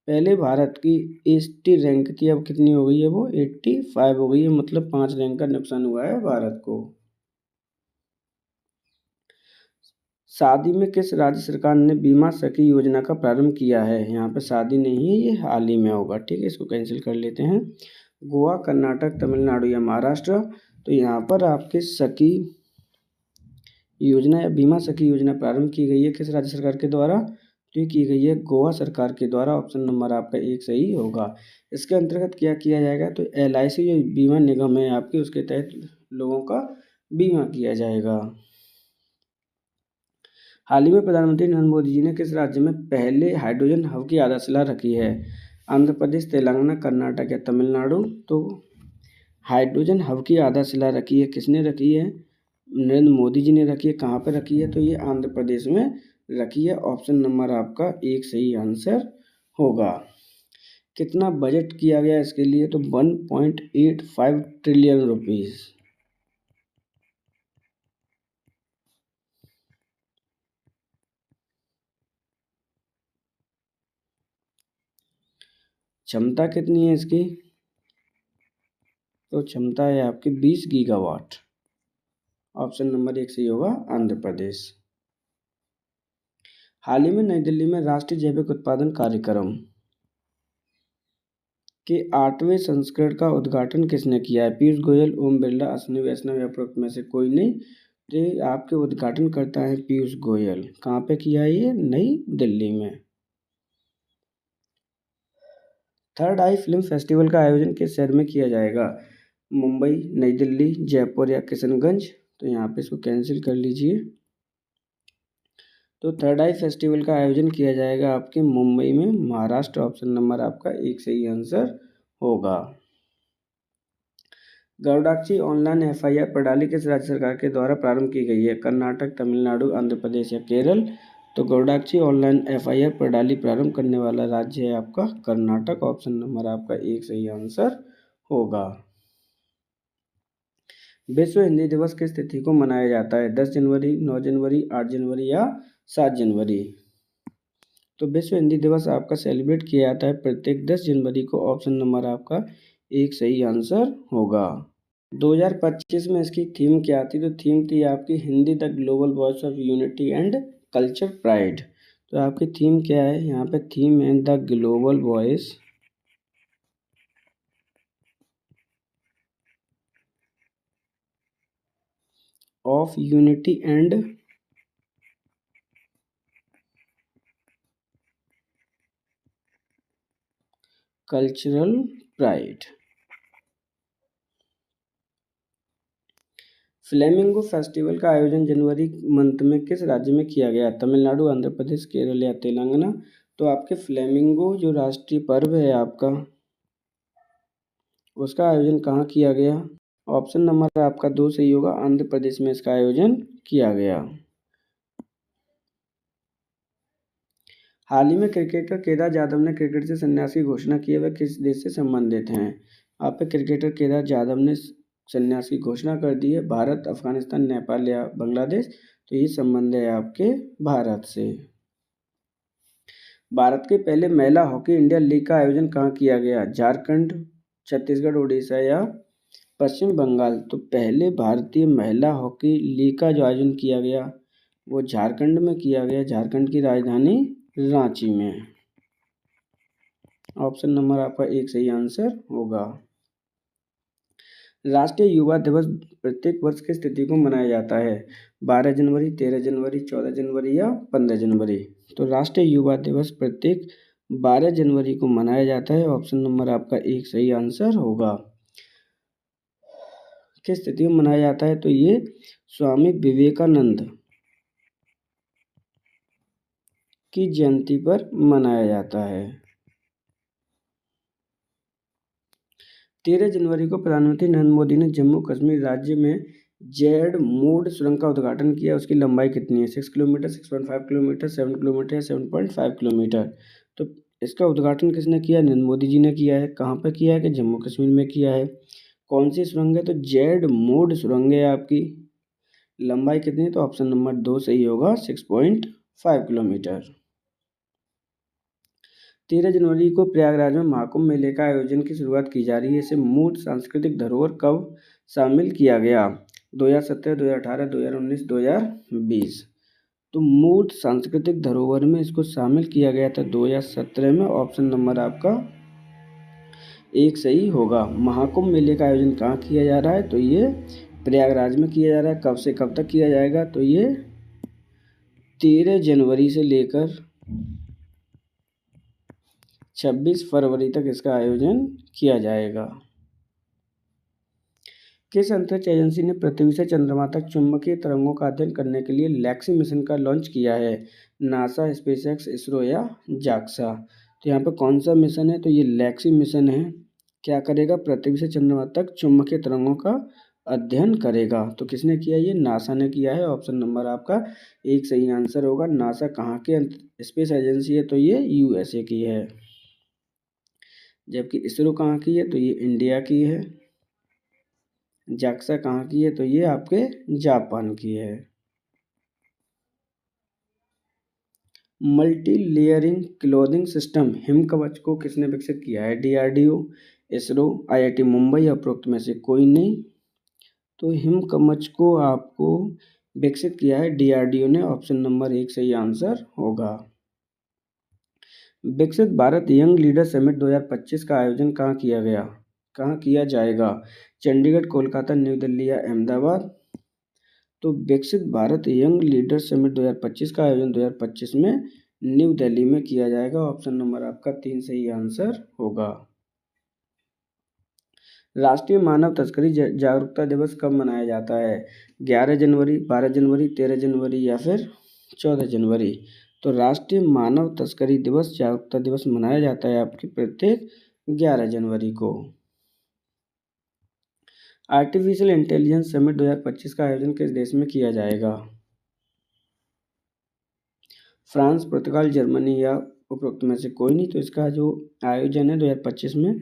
पहले भारत की 80 रैंक थी, अब कितनी हो गई है? वो 85 हो गई है। मतलब 5 रैंक का नुकसान हुआ है भारत को। शादी में किस राज्य सरकार ने बीमा सखी योजना का प्रारंभ किया है? यहाँ पे शादी नहीं है, ये हाल ही में होगा। ठीक है, इसको कैंसिल कर लेते हैं। गोवा, कर्नाटक, तमिलनाडु या महाराष्ट्र? तो यहाँ पर आपके सखी योजना या बीमा सखी योजना प्रारंभ की गई है किस राज्य सरकार के द्वारा? तो ये की गई है गोवा सरकार के द्वारा। ऑप्शन नंबर आपका 1 सही होगा। इसके अंतर्गत क्या किया जाएगा? तो LIC जो बीमा निगम है आपके, उसके तहत लोगों का बीमा किया जाएगा। हाल ही में प्रधानमंत्री नरेंद्र मोदी जी ने किस राज्य में पहले हाइड्रोजन हब की आधारशिला रखी है? आंध्र प्रदेश, तेलंगाना, कर्नाटक या तमिलनाडु? तो हाइड्रोजन हब की आधारशिला रखी है, किसने रखी है? नरेंद्र मोदी जी ने रखी है। कहाँ पे रखी है? तो ये आंध्र प्रदेश में रखी है। ऑप्शन नंबर आपका एक सही आंसर होगा। कितना बजट किया गया इसके लिए? तो 1.85 ट्रिलियन रुपीस। क्षमता कितनी है इसकी? तो क्षमता है आपकी 20 गीगावाट। ऑप्शन नंबर एक सही होगा, आंध्र प्रदेश। हाल ही में नई दिल्ली में राष्ट्रीय जैविक उत्पादन कार्यक्रम के 8वें संस्करण का उद्घाटन किसने किया है? पीयूष गोयल, ओम बिरला, अश्विनी वैष्णव या उपरोक्त में से कोई नहीं। तो आपके उद्घाटन करता है पीयूष गोयल। कहाँ पे किया है ये? नई दिल्ली में। थर्ड आई फिल्म फेस्टिवल का आयोजन किस शहर में किया जाएगा? मुंबई, नई दिल्ली, जयपुर या किशनगंज? तो यहाँ पे इसको कैंसिल कर लीजिए। तो थर्ड आई फेस्टिवल का आयोजन किया जाएगा आपके मुंबई में, महाराष्ट्र। ऑप्शन नंबर आपका एक सही आंसर होगा। गरुड़ाक्षी ऑनलाइन एफआईआर प्रणाली किस राज्य सरकार के द्वारा प्रारंभ की गई है? कर्नाटक, तमिलनाडु, आंध्र प्रदेश या केरल? तो गरुड़ाक्षी ऑनलाइन एफआईआर प्रणाली प्रारंभ करने वाला राज्य है आपका कर्नाटक। ऑप्शन नंबर आपका एक सही आंसर होगा। विश्व हिंदी दिवस किस तिथि को मनाया जाता है? 10 जनवरी, 9 जनवरी, 8 जनवरी या 7 जनवरी? तो विश्व हिंदी दिवस आपका सेलिब्रेट किया जाता है प्रत्येक 10 जनवरी को। ऑप्शन नंबर आपका एक सही आंसर होगा। 2025 में इसकी थीम क्या थी? तो थीम थी आपकी Hindi the global voice of unity and culture pride. तो आपकी थीम क्या है? यहाँ पे थीम है the global voice of unity and cultural pride. Flamingo festival का आयोजन जनवरी मंथ में किस राज्य में किया गया? तमिलनाडु, आंध्र प्रदेश, केरल या तेलंगाना? तो आपके फ्लेमिंगो जो राष्ट्रीय पर्व है आपका, उसका आयोजन कहाँ किया गया? ऑप्शन नंबर आपका दो सही होगा, आंध्र प्रदेश में इसका आयोजन किया गया। हाल ही में क्रिकेटर केदार जाधव ने क्रिकेट से संन्यास की घोषणा की है, वह किस देश से संबंधित हैं? आप पे क्रिकेटर केदार जाधव ने संन्यास की घोषणा कर दी है। भारत, अफगानिस्तान, नेपाल या बांग्लादेश? तो ये संबंध है आपके भारत से। भारत के पहले महिला हॉकी इंडिया लीग का आयोजन कहाँ किया गया? झारखंड, छत्तीसगढ़, उड़ीसा या पश्चिम बंगाल? तो पहले भारतीय महिला हॉकी लीग का जो आयोजन किया गया वो झारखंड में किया गया, झारखंड की राजधानी रांची में। ऑप्शन नंबर आपका एक सही आंसर होगा। राष्ट्रीय युवा दिवस प्रत्येक वर्ष किस तिथि को मनाया जाता है? 12 जनवरी, 13 जनवरी, 14 जनवरी या 15 जनवरी? तो राष्ट्रीय युवा दिवस प्रत्येक 12 जनवरी को मनाया जाता है। ऑप्शन नंबर आपका एक सही आंसर होगा। किस तिथि में मनाया जाता है? तो ये स्वामी विवेकानंद की जयंती पर मनाया जाता है। 13 जनवरी को प्रधानमंत्री नरेंद्र मोदी ने जम्मू कश्मीर राज्य में जेड मूड सुरंग का उद्घाटन किया। उसकी लंबाई कितनी है? 6 किलोमीटर, 6.5 किलोमीटर, 7 किलोमीटर या 7.5 किलोमीटर? तो इसका उद्घाटन किसने किया? नरेंद्र मोदी जी ने किया है। कहाँ पर किया है? कि जम्मू कश्मीर में किया है। कौन सी सुरंग है? तो जेड मूड सुरंग है आपकी। लंबाई कितनी है? तो ऑप्शन नंबर दो सही होगा, 6.5 किलोमीटर। 13 जनवरी को प्रयागराज में महाकुंभ मेले का आयोजन की शुरुआत की जा रही है। इसे मूल सांस्कृतिक धरोहर कब शामिल किया गया? 2017, 2018, 2019, 2020? तो मूल सांस्कृतिक धरोहर में इसको शामिल किया गया था 2017 में। ऑप्शन नंबर आपका एक सही होगा। महाकुंभ मेले का आयोजन कहाँ किया जा रहा है? तो ये प्रयागराज में किया जा रहा है। कब से कब तक किया जाएगा? तो ये 13 जनवरी से लेकर 26 फरवरी तक इसका आयोजन किया जाएगा। किस अंतरिक्ष एजेंसी ने पृथ्वी से चंद्रमा तक चुंबकीय तरंगों का अध्ययन करने के लिए लैक्सी मिशन का लॉन्च किया है? नासा, स्पेसएक्स, इसरो या जाक्सा? तो यहाँ पे कौन सा मिशन है? तो ये लैक्सी मिशन है। क्या करेगा? पृथ्वी से चंद्रमा तक चुंबकीय तरंगों का अध्ययन करेगा। तो किसने किया? ये नासा ने किया है। ऑप्शन नंबर आपका एक सही आंसर होगा। नासा कहाँ की स्पेस एजेंसी है? तो ये यूएसए की है। जबकि इसरो कहाँ की है? तो ये इंडिया की है। जाक्सा कहाँ की है? तो ये आपके जापान की है। मल्टी लेयरिंग क्लोथिंग सिस्टम हिमकवच को किसने विकसित किया है? डीआरडीओ, इसरो, आईआईटी मुंबई, उपरोक्त में से कोई नहीं। तो हिमकवच को आपको विकसित किया है डीआरडीओ ने। ऑप्शन नंबर एक सही आंसर होगा। विकसित भारत यंग लीडर समिट 2025 का आयोजन कहाँ किया गया? कहाँ किया जाएगा? चंडीगढ़, कोलकाता, न्यू दिल्ली या अहमदाबाद? तो विकसित भारत यंग लीडर समिट 2025 का आयोजन 2025 में न्यू दिल्ली में किया जाएगा। ऑप्शन नंबर आपका तीन सही आंसर होगा। राष्ट्रीय मानव तस्करी जागरूकता दिवस कब मनाया जाता है? 11 जनवरी, 12 जनवरी, 13 जनवरी या फिर 14 जनवरी? तो राष्ट्रीय मानव तस्करी दिवस जागरूकता दिवस मनाया जाता है आपके प्रत्येक 11 जनवरी को। आर्टिफिशियल इंटेलिजेंस समिट 2025 का आयोजन किस देश में किया जाएगा? फ्रांस, पुर्तगाल, जर्मनी या उपरोक्त में से कोई नहीं। तो इसका जो आयोजन है 2025 में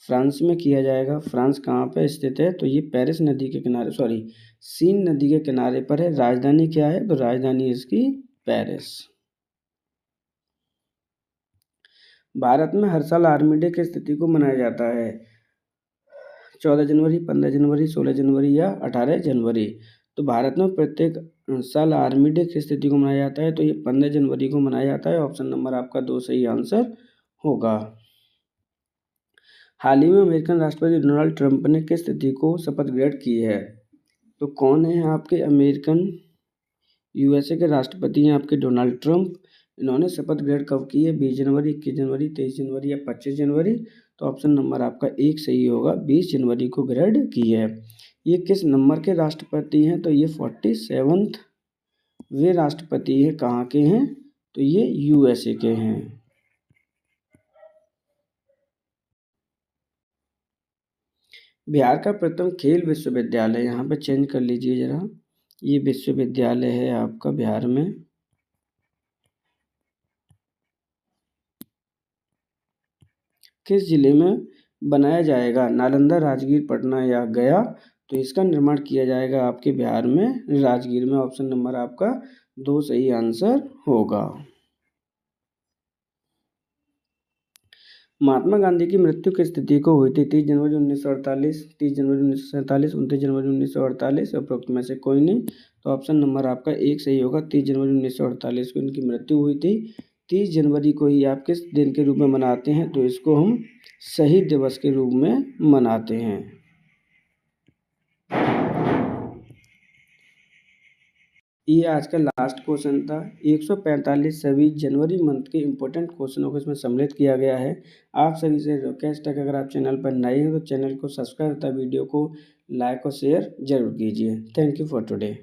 फ्रांस में किया जाएगा। फ्रांस कहाँ पे स्थित है? तो ये पेरिस नदी के किनारे, सॉरी, सीन नदी के किनारे पर है। राजधानी क्या है? तो राजधानी इसकी पेरिस। भारत में हर साल आर्मी डे किस तिथि को मनाया जाता है? 14 जनवरी, 15 जनवरी, 16 जनवरी या 18 जनवरी? तो भारत में प्रत्येक साल आर्मी डे किस तिथि को मनाया जाता है? तो ये 15 जनवरी को मनाया जाता है। ऑप्शन नंबर आपका दो सही आंसर होगा। हाल ही में अमेरिकन राष्ट्रपति डोनाल्ड ट्रंप ने किस तिथि को शपथ ग्रहण की है? तो कौन है आपके अमेरिकन यूएसए के राष्ट्रपति हैं आपके डोनाल्ड ट्रंप। इन्होंने शपथ ग्रहण कब की है? 20 जनवरी, 21 जनवरी, 23 जनवरी या 25 जनवरी? तो ऑप्शन नंबर आपका एक सही होगा, 20 जनवरी को ग्रहण की है। ये किस नंबर के राष्ट्रपति हैं? तो ये 47वें वे राष्ट्रपति हैं। कहाँ के हैं? तो ये यूएसए के हैं। बिहार का प्रथम खेल विश्वविद्यालय, यहाँ पे चेंज कर लीजिए जरा, ये विश्वविद्यालय है आपका बिहार में। किस जिले में बनाया जाएगा? नालंदा, राजगीर, पटना या गया? तो इसका निर्माण किया जाएगा आपके बिहार में राजगीर में। ऑप्शन नंबर आपका दो सही आंसर होगा। महात्मा गांधी की मृत्यु किस तिथि को हुई थी? 30 जनवरी 1948, 30 जनवरी 1947, 29 जनवरी 1948, उपरोक्त में से कोई नहीं। तो ऑप्शन नंबर आपका एक सही होगा, 30 जनवरी 1948 को इनकी मृत्यु हुई थी। 30 जनवरी को ही आप किस दिन के रूप में मनाते हैं? तो इसको हम शहीद दिवस के रूप में मनाते हैं। ये आज का लास्ट क्वेश्चन था। 145 सभी जनवरी मंथ के इम्पोर्टेंट क्वेश्चनों को इसमें सम्मिलित किया गया है। आप सभी से रिक्वेस्ट है कि अगर आप चैनल पर नए हैं तो चैनल को सब्सक्राइब तथा वीडियो को लाइक और शेयर जरूर कीजिए। Thank you for today.